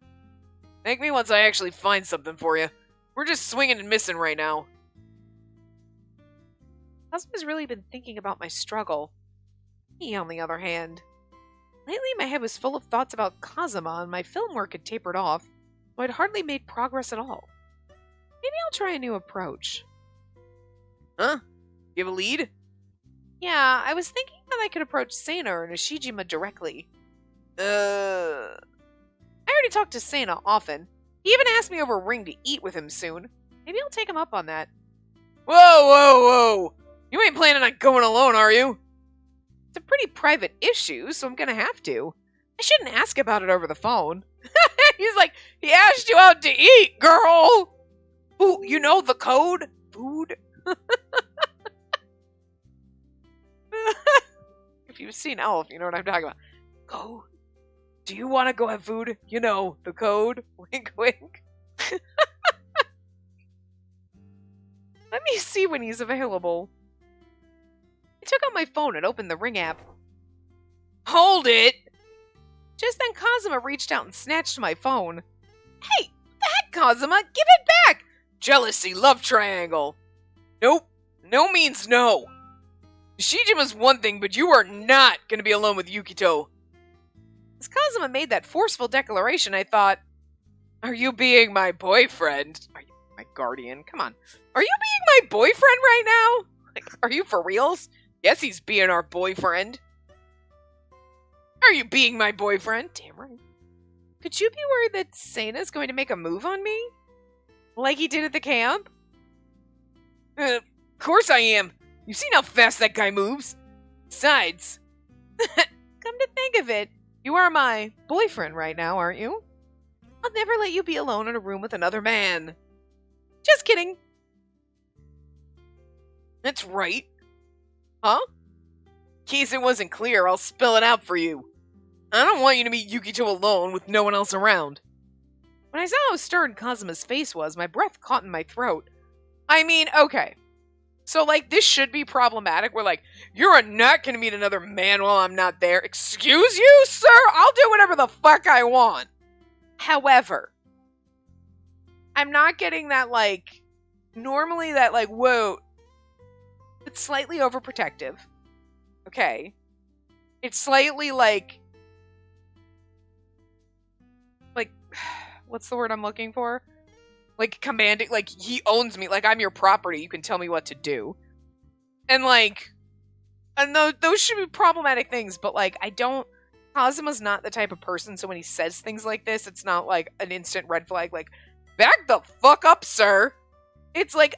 Thank me once I actually find something for you. We're just swinging and missing right now. Kazuma's really been thinking about my struggle. Me, on the other hand. Lately, my head was full of thoughts about Kazuma, and my film work had tapered off, so I'd hardly made progress at all. Maybe I'll try a new approach. Huh? You have a lead? Yeah, I was thinking that I could approach Seina or Nishijima directly. I already talk to Seina often. He even asked me over a ring to eat with him soon. Maybe I'll take him up on that. Whoa! You ain't planning on going alone, are you? It's a pretty private issue, so I'm gonna have to. I shouldn't ask about it over the phone. He's like, he asked you out to eat, girl! Ooh, you know the code? Food? If you've seen Elf, you know what I'm talking about. Code? Do you want to go have food? You know, the code. Wink, wink. Let me see when he's available. I took out my phone and opened the Ring app. Hold it! Just then Kazuma reached out and snatched my phone. Hey, what the heck, Kazuma? Give it back! Jealousy love triangle. Nope. No means no. Nishijima's one thing, but you are not going to be alone with Yukito. As Kazuma made that forceful declaration, I thought, are you being my boyfriend? Are you my guardian? Come on. Are you being my boyfriend right now? Like, are you for reals? Yes, he's being our boyfriend. Are you being my boyfriend? Damn right. Could you be worried that Seina's going to make a move on me? Like he did at the camp? Of course I am. You've seen how fast that guy moves. Besides. Come to think of it, you are my boyfriend right now, aren't you? I'll never let you be alone in a room with another man. Just kidding. That's right. Huh? In case it wasn't clear, I'll spell it out for you. I don't want you to meet Yukito alone with no one else around. When I saw how stern Kazuma's face was, my breath caught in my throat. I mean, okay. So, like, this should be problematic. We're like, you're not going to meet another man while I'm not there. Excuse you, sir? I'll do whatever the fuck I want. However, I'm not getting that, like, normally that, like, whoa. It's slightly overprotective. Okay. It's slightly, like, what's the word I'm looking for? Like commanding, like he owns me, like I'm your property. You can tell me what to do, and like, and those should be problematic things. But like, I don't. Kazuma's not the type of person, so when he says things like this, it's not like an instant red flag. Like, back the fuck up, sir. It's like,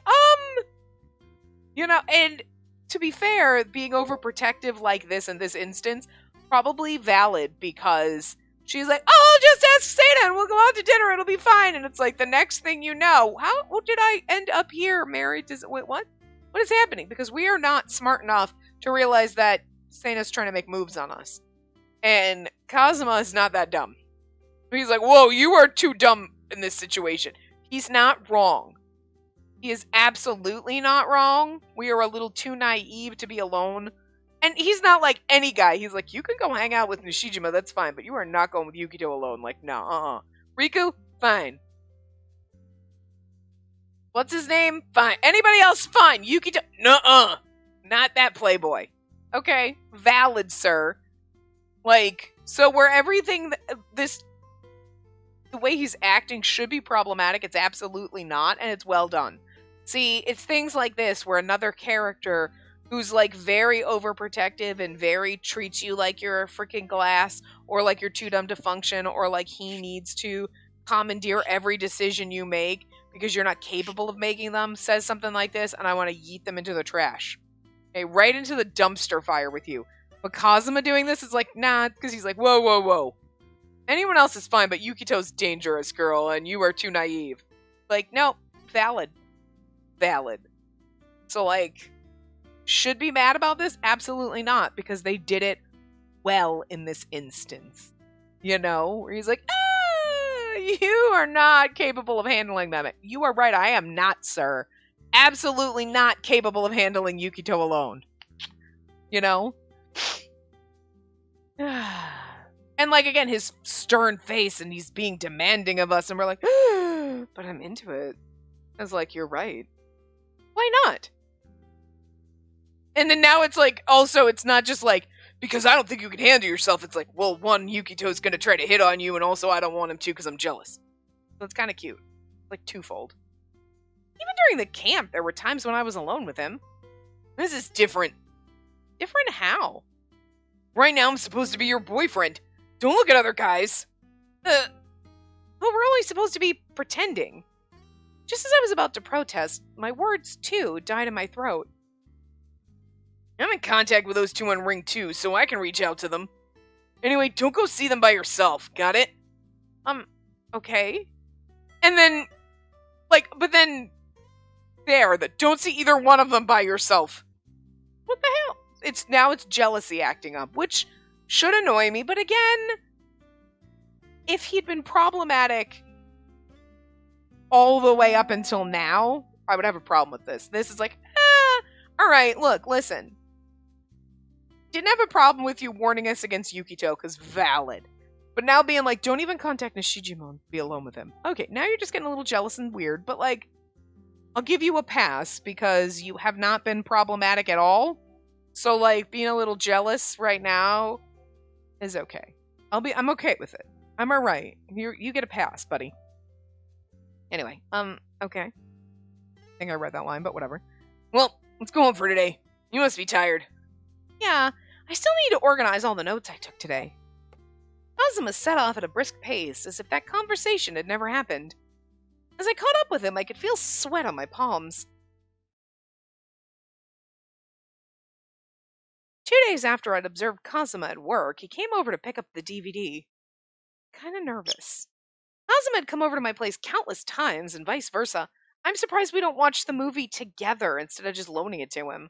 and to be fair, being overprotective like this in this instance, probably valid because she's like, oh, I'll just ask Santa and we'll go out to dinner, it'll be fine. And it's like the next thing you know, how did I end up here married? Wait, what? What is happening? Because we are not smart enough to realize that Santa's trying to make moves on us. And Kazuma is not that dumb. He's like, whoa, you are too dumb in this situation. He's not wrong. He is absolutely not wrong. We are a little too naive to be alone. And he's not like any guy. He's like, you can go hang out with Nishijima, that's fine, but you are not going with Yukito alone. Like, no, Riku, fine. What's his name? Fine. Anybody else? Fine. Yukito, nuh-uh. Not that playboy. Okay, valid, sir. Like, so where everything, the way he's acting should be problematic, it's absolutely not, and it's well done. See, it's things like this where another character who's like very overprotective and very treats you like you're a freaking glass or like you're too dumb to function or like he needs to commandeer every decision you make because you're not capable of making them, says something like this, and I want to yeet them into the trash. Okay, right into the dumpster fire with you. But Kazuma doing this is like, nah, because he's like, whoa, whoa, whoa. Anyone else is fine, but Yukito's dangerous, girl, and you are too naive. Like, no, valid. Valid. So, like, should be mad about this? Absolutely not, because they did it well in this instance. You know? Where he's like, you are not capable of handling them. You are right, I am not, sir. Absolutely not capable of handling Yukito alone. You know? And like again, his stern face and he's being demanding of us and we're like, but I'm into it. I was like, you're right. Why not? And then now it's like, also it's not just like, because I don't think you can handle yourself. It's like, well, one, Yukito's going to try to hit on you and also I don't want him to because I'm jealous. So it's kind of cute. Like twofold. Even during the camp, there were times when I was alone with him. This is different. Different how? Right now I'm supposed to be your boyfriend. Don't look at other guys. Well, we're only supposed to be pretending. Just as I was about to protest, my words, too, died in my throat. I'm in contact with those two on Ring 2, so I can reach out to them. Anyway, don't go see them by yourself, got it? Okay. And then, don't see either one of them by yourself. What the hell? It's jealousy acting up, which should annoy me, but again, if he'd been problematic all the way up until now, I would have a problem with this. This is like, alright, look, listen. Didn't have a problem with you warning us against Yukito, because valid. But now being like, don't even contact Nishijima and be alone with him. Okay, now you're just getting a little jealous and weird, but like, I'll give you a pass, because you have not been problematic at all. So like, being a little jealous right now is okay. I'm okay with it. I'm alright. You get a pass, buddy. Anyway, okay. I think I read that line, but whatever. Well, let's go home for today. You must be tired. Yeah, I still need to organize all the notes I took today. Kazuma set off at a brisk pace, as if that conversation had never happened. As I caught up with him, I could feel sweat on my palms. 2 days after I'd observed Kazuma at work, he came over to pick up the DVD. Kinda nervous. Kazuma had come over to my place countless times, and vice versa. I'm surprised we don't watch the movie together instead of just loaning it to him.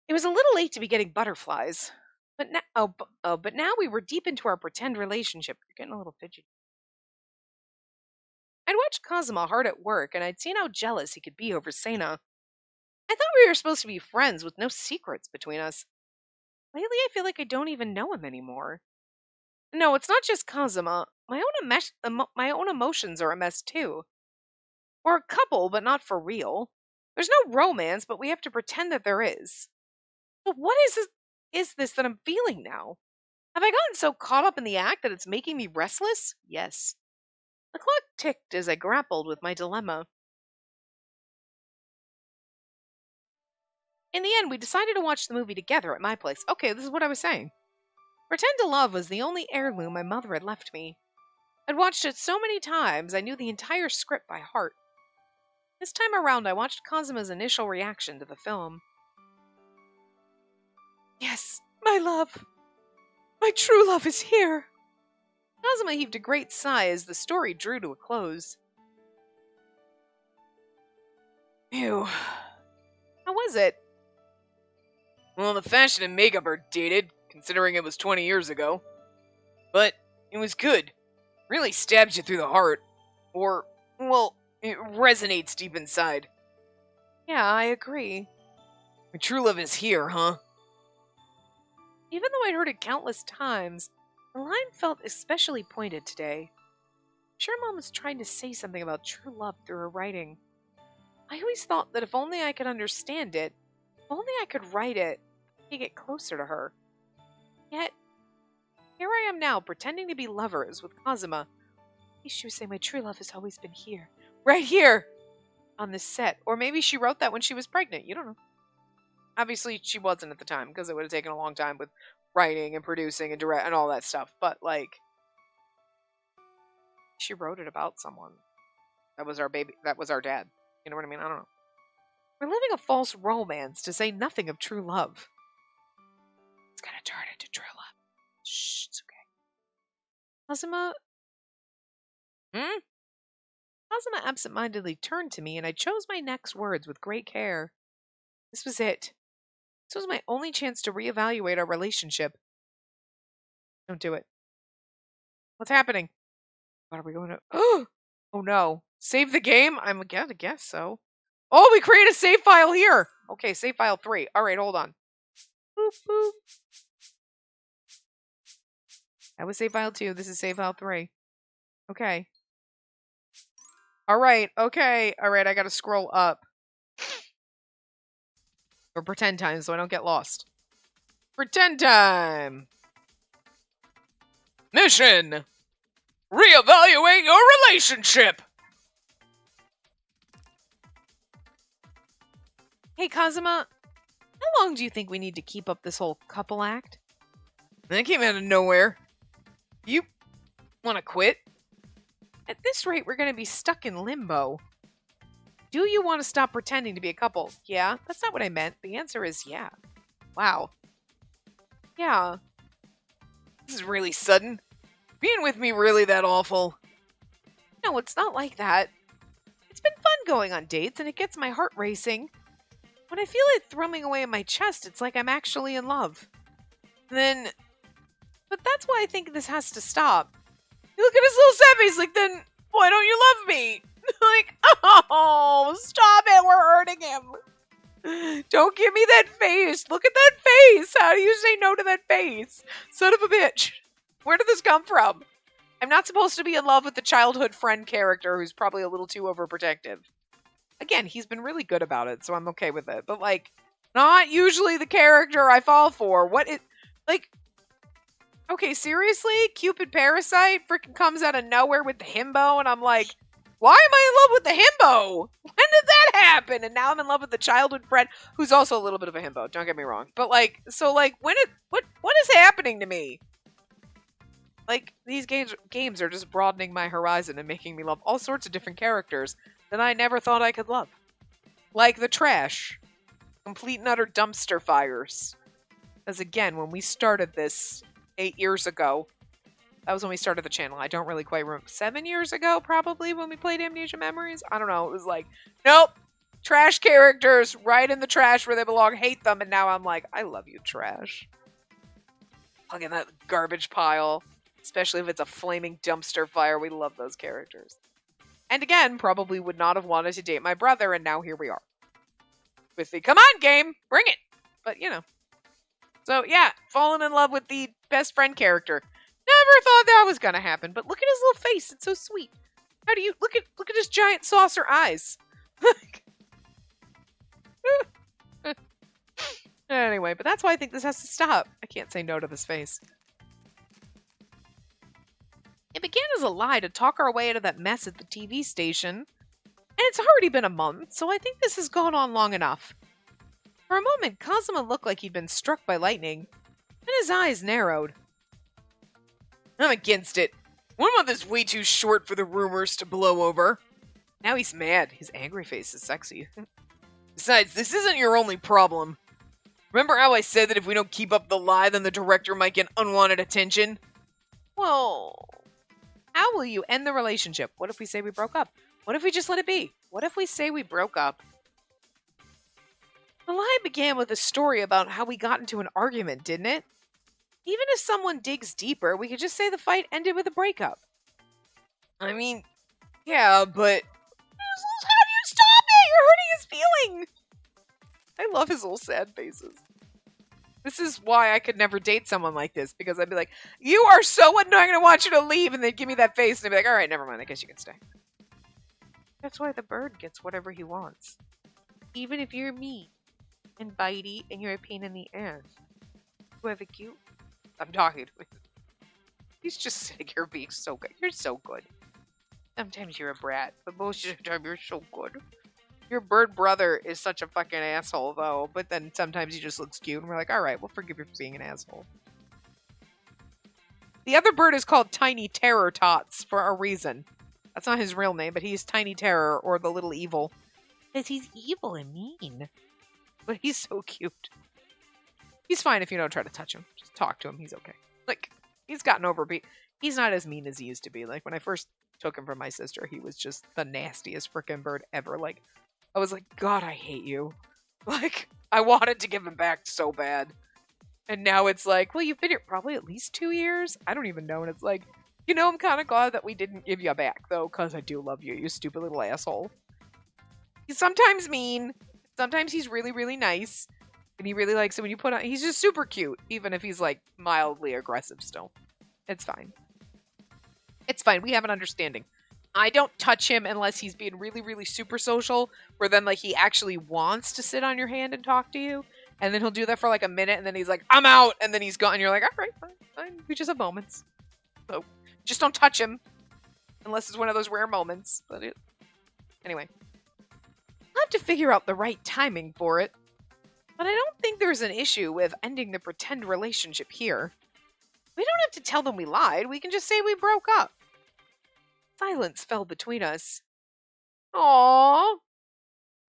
It was a little late to be getting butterflies, but now we were deep into our pretend relationship. You're getting a little fidgety. I'd watched Kazuma hard at work, and I'd seen how jealous he could be over Sena. I thought we were supposed to be friends with no secrets between us. Lately, I feel like I don't even know him anymore. No, it's not just Kazuma. My own emotions are a mess too. We're a couple, but not for real. There's no romance, but we have to pretend that there is. But what is this that I'm feeling now? Have I gotten so caught up in the act that it's making me restless? Yes. The clock ticked as I grappled with my dilemma. In the end, we decided to watch the movie together at my place. Okay, this is what I was saying. Pretend to Love was the only heirloom my mother had left me. I'd watched it so many times, I knew the entire script by heart. This time around, I watched Kazuma's initial reaction to the film. Yes, my love. My true love is here. Kazuma heaved a great sigh as the story drew to a close. Ew. How was it? Well, the fashion and makeup are dated, considering it was 20 years ago. But it was good. Really stabs you through the heart. Or, well, it resonates deep inside. Yeah, I agree. My true love is here, huh? Even though I'd heard it countless times, the line felt especially pointed today. Sure, Mom was trying to say something about true love through her writing. I always thought that if only I could understand it, if only I could write it, I could get closer to her. Yet, here I am now, pretending to be lovers with Kazuma. Maybe she was saying my true love has always been here. Right here! On this set. Or maybe she wrote that when she was pregnant. You don't know. Obviously, she wasn't at the time, because it would have taken a long time with writing and producing and direct and all that stuff. But, like, she wrote it about someone. That was our baby. That was our dad. You know what I mean? I don't know. We're living a false romance, to say nothing of true love. It's gonna turn into true love. Shh, it's okay. Kazuma? Kazuma absent-mindedly turned to me, and I chose my next words with great care. This was it. This was my only chance to reevaluate our relationship. Don't do it. What's happening? What are we going to... Oh no. Save the game? I'm gonna guess so. Oh, we create a save file here! Okay, save file 3. Alright, hold on. Boop, boop. That was save file 2. This is save file 3. Okay. Alright, okay. Alright, I gotta scroll up. For pretend time, so I don't get lost. Pretend time! Mission! Reevaluate your relationship! Hey, Kazuma, how long do you think we need to keep up this whole couple act? That came out of nowhere. You want to quit? At this rate, we're going to be stuck in limbo. Do you want to stop pretending to be a couple? Yeah, that's not what I meant. The answer is yeah. Wow. Yeah. This is really sudden. Being with me really that awful? No, it's not like that. It's been fun going on dates, and it gets my heart racing. When I feel it thrumming away in my chest, it's like I'm actually in love. But that's why I think this has to stop. You look at his little sad face like, then why don't you love me? Like, oh, stop it, we're hurting him. Don't give me that face. Look at that face. How do you say no to that face? Son of a bitch. Where did this come from? I'm not supposed to be in love with the childhood friend character who's probably a little too overprotective. Again, he's been really good about it, so I'm okay with it. But, like, not usually the character I fall for. Okay, seriously? Cupid Parasite freaking comes out of nowhere with the himbo, and I'm like, why am I in love with the himbo? When did that happen? And now I'm in love with the childhood friend, who's also a little bit of a himbo, don't get me wrong. But, like, so, like, what is happening to me? Like, these games are just broadening my horizon and making me love all sorts of different characters that I never thought I could love. Like the trash. Complete and utter dumpster fires. As again, when we started this 8 years ago, that was when we started the channel. I don't really quite remember. 7 years ago, probably, when we played Amnesia Memories? I don't know. It was like, nope. Trash characters right in the trash where they belong. Hate them. And now I'm like, I love you, trash. Look at that garbage pile. Especially if it's a flaming dumpster fire. We love those characters. And again, probably would not have wanted to date my brother, and now here we are. With the, come on, game, bring it! But, you know. So, yeah, fallen in love with the best friend character. Never thought that was gonna happen, but look at his little face, it's so sweet. How do you, look at his giant saucer eyes. Anyway, but that's why I think this has to stop. I can't say no to this face. It began us a lie to talk our way out of that mess at the TV station. And it's already been a month, so I think this has gone on long enough. For a moment, Kazuma looked like he'd been struck by lightning, and his eyes narrowed. I'm against it. 1 month is way too short for the rumors to blow over. Now he's mad. His angry face is sexy. Besides, this isn't your only problem. Remember how I said that if we don't keep up the lie, then the director might get unwanted attention? Well, how will you end the relationship? What if we say we broke up? What if we just let it be? What if we say we broke up? The lie began with a story about how we got into an argument, didn't it? Even if someone digs deeper, we could just say the fight ended with a breakup. I mean, yeah, but... How do you stop it? You're hurting his feelings! I love his little sad faces. This is why I could never date someone like this, because I'd be like, you are so annoying, I want you to leave, and they'd give me that face, and I'd be like, alright, never mind, I guess you can stay. That's why the bird gets whatever he wants. Even if you're mean and bitey and you're a pain in the ass. You have a cute... I'm talking to him. He's just sitting here being so good. You're so good. Sometimes you're a brat, but most of the time you're so good. Your bird brother is such a fucking asshole, though, but then sometimes he just looks cute, and we're like, alright, we'll forgive you for being an asshole. The other bird is called Tiny Terror Tots for a reason. That's not his real name, but he's Tiny Terror, or the Little Evil. Because he's evil and mean. But he's so cute. He's fine if you don't try to touch him. Just talk to him, he's okay. Like, he's gotten over he's not as mean as he used to be. Like, when I first took him from my sister, he was just the nastiest freaking bird ever. Like, I was like, God, I hate you. Like, I wanted to give him back so bad. And now it's like, well, you've been here probably at least 2 years? I don't even know. And it's like, you know, I'm kind of glad that we didn't give you back, though, because I do love you, you stupid little asshole. He's sometimes mean. Sometimes he's really, really nice. And he really likes it when you put on... He's just super cute, even if he's, like, mildly aggressive still. It's fine. It's fine. We have an understanding. I don't touch him unless he's being really, really super social, where then, like, he actually wants to sit on your hand and talk to you. And then he'll do that for, like, a minute, and then he's like, I'm out! And then he's gone, and you're like, all right, fine, fine. We just have moments. So, just don't touch him. Unless it's one of those rare moments. But anyway. I'll have to figure out the right timing for it. But I don't think there's an issue with ending the pretend relationship here. We don't have to tell them we lied. We can just say we broke up. Silence fell between us. Aww.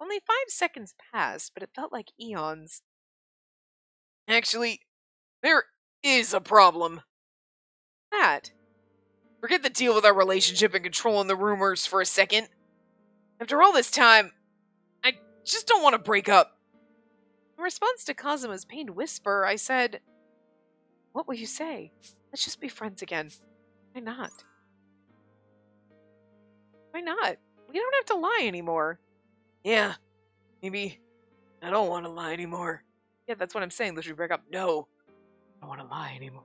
Only 5 seconds passed, but it felt like eons. Actually, there is a problem. That. Forget the deal with our relationship and controlling the rumors for a second. After all this time, I just don't want to break up. In response to Kazuma's pained whisper, I said, what will you say? Let's just be friends again. Why not? Why not? We don't have to lie anymore. Yeah, maybe I don't want to lie anymore. Yeah, that's what I'm saying. Let's break up. No, I don't want to lie anymore.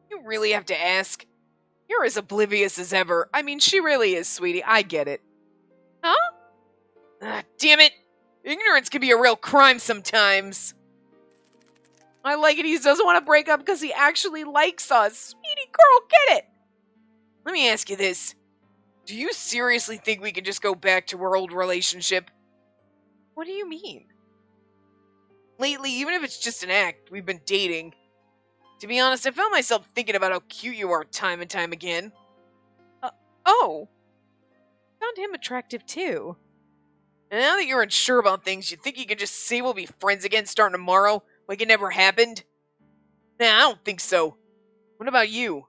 You really have to ask. You're as oblivious as ever. I mean, she really is, sweetie. I get it. Huh? Damn it! Ignorance can be a real crime sometimes. I like it. He doesn't want to break up because he actually likes us. Sweetie girl, get it! Let me ask you this. Do you seriously think we can just go back to our old relationship? What do you mean? Lately, even if it's just an act, we've been dating. To be honest, I found myself thinking about how cute you are time and time again. Oh. Found him attractive too. And now that you're unsure about things, you think you can just say we'll be friends again starting tomorrow, like it never happened? Nah, I don't think so. What about you?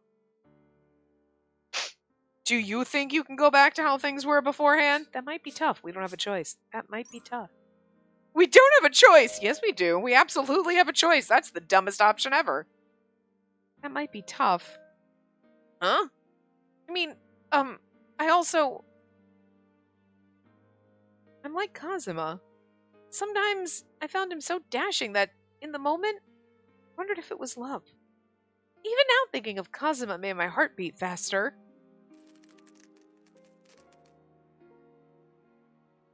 Do you think you can go back to how things were beforehand? That might be tough. We don't have a choice. That might be tough. We don't have a choice! Yes, we do. We absolutely have a choice. That's the dumbest option ever. That might be tough. Huh? I mean, I also... I'm like Kazuma. Sometimes I found him so dashing that, in the moment, I wondered if it was love. Even now thinking of Kazuma made my heart beat faster.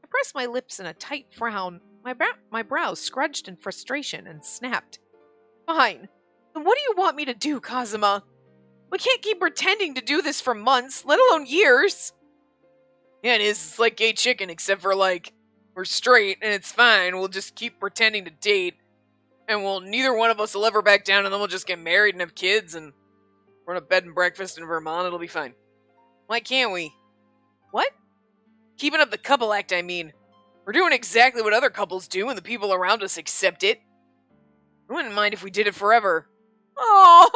I pressed my lips in a tight frown, my brows scrunched in frustration, and snapped. Fine. Then what do you want me to do, Kazuma? We can't keep pretending to do this for months, let alone years. Yeah, it is. It's like gay chicken, except for, like, we're straight and it's fine. We'll just keep pretending to date. And neither one of us will ever back down, and then we'll just get married and have kids and run a bed and breakfast in Vermont. It'll be fine. Why can't we? What? Keeping up the couple act, I mean. We're doing exactly what other couples do, and the people around us accept it. I wouldn't mind if we did it forever. Oh,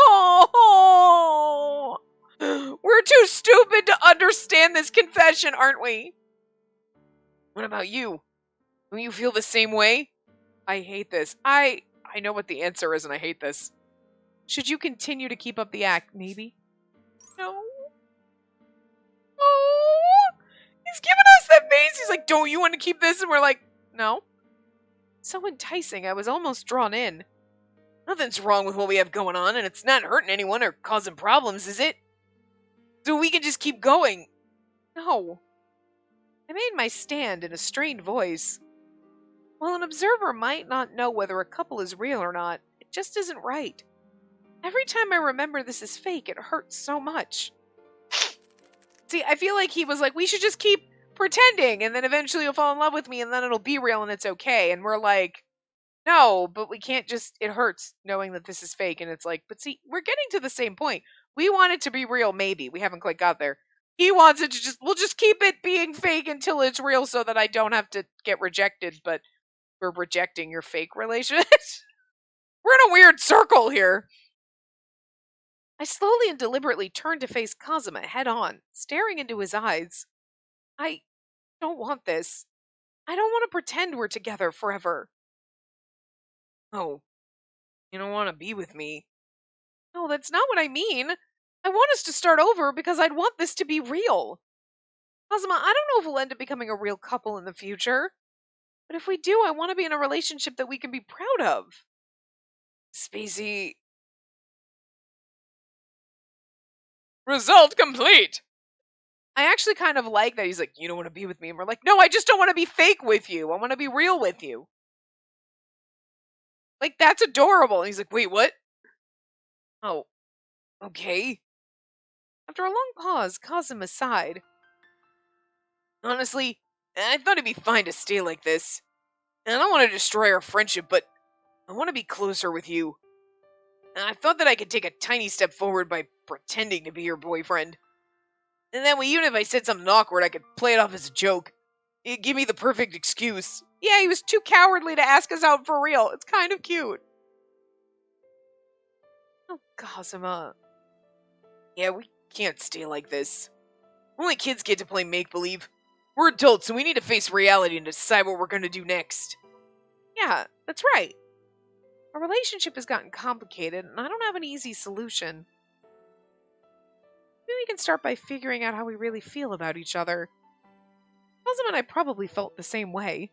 we're too stupid to understand this confession, aren't we? What about you? Don't you feel the same way? I hate this. I know what the answer is, and I hate this. Should you continue to keep up the act, maybe? No. Oh, he's giving us that face. He's like, don't you want to keep this? And we're like, no. So enticing, I was almost drawn in. Nothing's wrong with what we have going on, and it's not hurting anyone or causing problems, is it? So we can just keep going. No. I made my stand in a strained voice. While an observer might not know whether a couple is real or not, it just isn't right. Every time I remember this is fake, it hurts so much. See, I feel like he was like, we should just keep pretending, and then eventually you'll fall in love with me, and then it'll be real and it's okay. And we're like, no, but we can't just, it hurts knowing that this is fake. And it's like, but see, we're getting to the same point. We want it to be real, maybe. We haven't quite got there. He wants it to we'll just keep it being fake until it's real so that I don't have to get rejected, but we're rejecting your fake relationship. We're in a weird circle here. I slowly and deliberately turned to face Kazuma head on, staring into his eyes. I don't want this. I don't want to pretend we're together forever. Oh, you don't want to be with me? No, that's not what I mean. I want us to start over because I'd want this to be real. Kazuma, I don't know if we'll end up becoming a real couple in the future. But if we do, I want to be in a relationship that we can be proud of. Spacey. Result complete! I actually kind of like that he's like, you don't want to be with me. And we're like, no, I just don't want to be fake with you. I want to be real with you. Like, that's adorable. And he's like, wait, what? Oh, okay. After a long pause, Kazuma sighed. Honestly, I thought it'd be fine to stay like this. And I don't want to destroy our friendship, but I want to be closer with you. And I thought that I could take a tiny step forward by pretending to be your boyfriend. And that way, even if I said something awkward, I could play it off as a joke. It'd give me the perfect excuse. Yeah, he was too cowardly to ask us out for real. It's kind of cute. Oh, Kazuma. Yeah, we can't stay like this. Only kids get to play make-believe. We're adults, and we need to face reality and decide what we're going to do next. Yeah, that's right. Our relationship has gotten complicated, and I don't have an easy solution. Maybe we can start by figuring out how we really feel about each other. Kazuma and I probably felt the same way.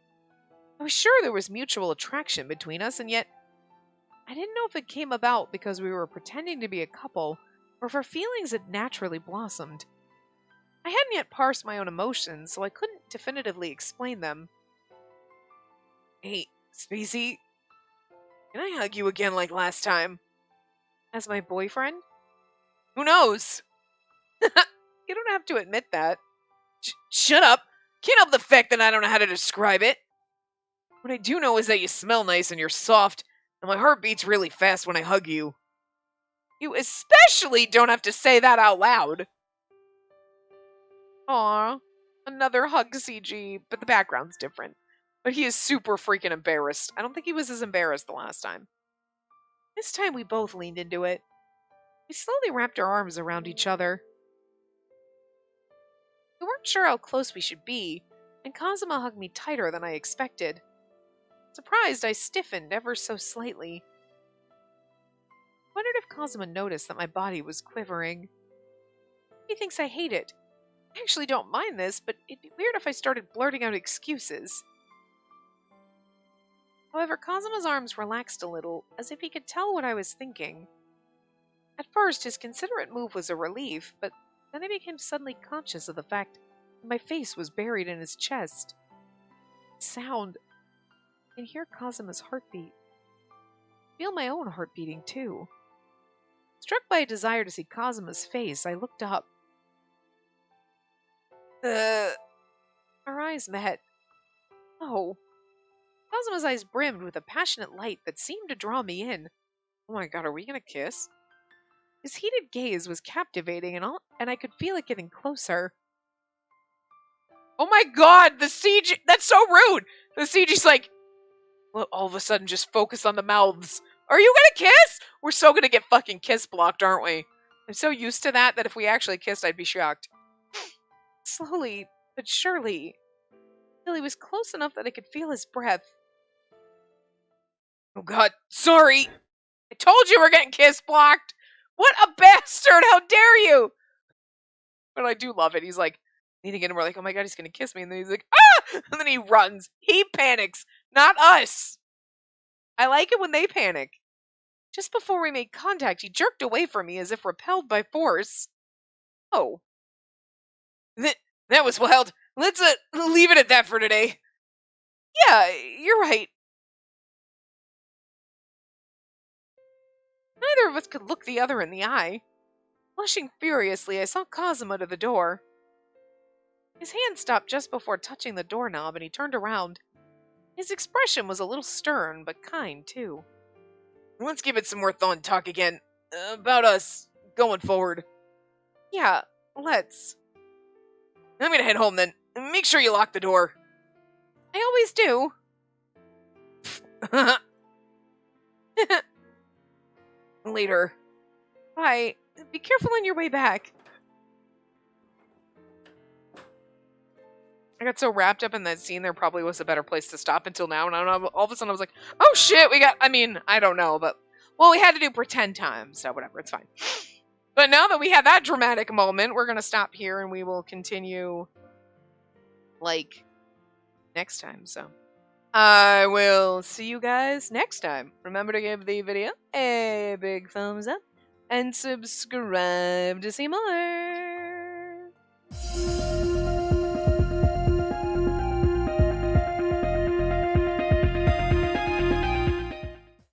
I was sure there was mutual attraction between us, and yet I didn't know if it came about because we were pretending to be a couple, or if our feelings had naturally blossomed. I hadn't yet parsed my own emotions, so I couldn't definitively explain them. Hey, Spacey, can I hug you again like last time? As my boyfriend? Who knows? You don't have to admit that. Shut up! Can't help the fact that I don't know how to describe it. What I do know is that you smell nice and you're soft, and my heart beats really fast when I hug you. You especially don't have to say that out loud. Aw, another hug CG, but the background's different. But he is super freaking embarrassed. I don't think he was as embarrassed the last time. This time we both leaned into it. We slowly wrapped our arms around each other. We weren't sure how close we should be, and Kazuma hugged me tighter than I expected. Surprised, I stiffened ever so slightly. I wondered if Kazuma noticed that my body was quivering. He thinks I hate it. I actually don't mind this, but it'd be weird if I started blurting out excuses. However, Kazuma's arms relaxed a little, as if he could tell what I was thinking. At first, his considerate move was a relief, but then I became suddenly conscious of the fact that my face was buried in his chest. Sound. I can hear Kazuma's heartbeat. I feel my own heart beating, too. Struck by a desire to see Kazuma's face, I looked up. Our eyes met. Oh. Kazuma's eyes brimmed with a passionate light that seemed to draw me in. Oh my god, are we gonna kiss? His heated gaze was captivating and I could feel it getting closer. Oh my god, the CG, that's so rude! The CG's like, well, all of a sudden just focus on the mouths. Are you gonna kiss? We're so gonna get fucking kiss blocked, aren't we? I'm so used to that if we actually kissed, I'd be shocked. Slowly, but surely, till he was close enough that I could feel his breath. Oh god, sorry! I told you we're getting kiss blocked! What a bastard! How dare you! But I do love it. He's like, leaning in and we're like, oh my god, he's gonna kiss me. And then he's like, ah! And then he runs. He panics. Not us. I like it when they panic. Just before we made contact, he jerked away from me as if repelled by force. Oh. That was wild. Let's leave it at that for today. Yeah, you're right. Neither of us could look the other in the eye. Blushing furiously, I saw Kazuma to the door. His hand stopped just before touching the doorknob, and he turned around. His expression was a little stern, but kind, too. Let's give it some more thought and talk again about us going forward. Yeah, let's. I'm gonna head home then. Make sure you lock the door. I always do. Later. Bye. Be careful on your way back. I got so wrapped up in that scene, there probably was a better place to stop until now, and all of a sudden I was like, oh shit, I don't know, but, well, we had to do pretend time, so whatever, it's fine. But now that we had that dramatic moment, we're gonna stop here, and we will continue, next time, so. I will see you guys next time. Remember to give the video a big thumbs up, and subscribe to see more.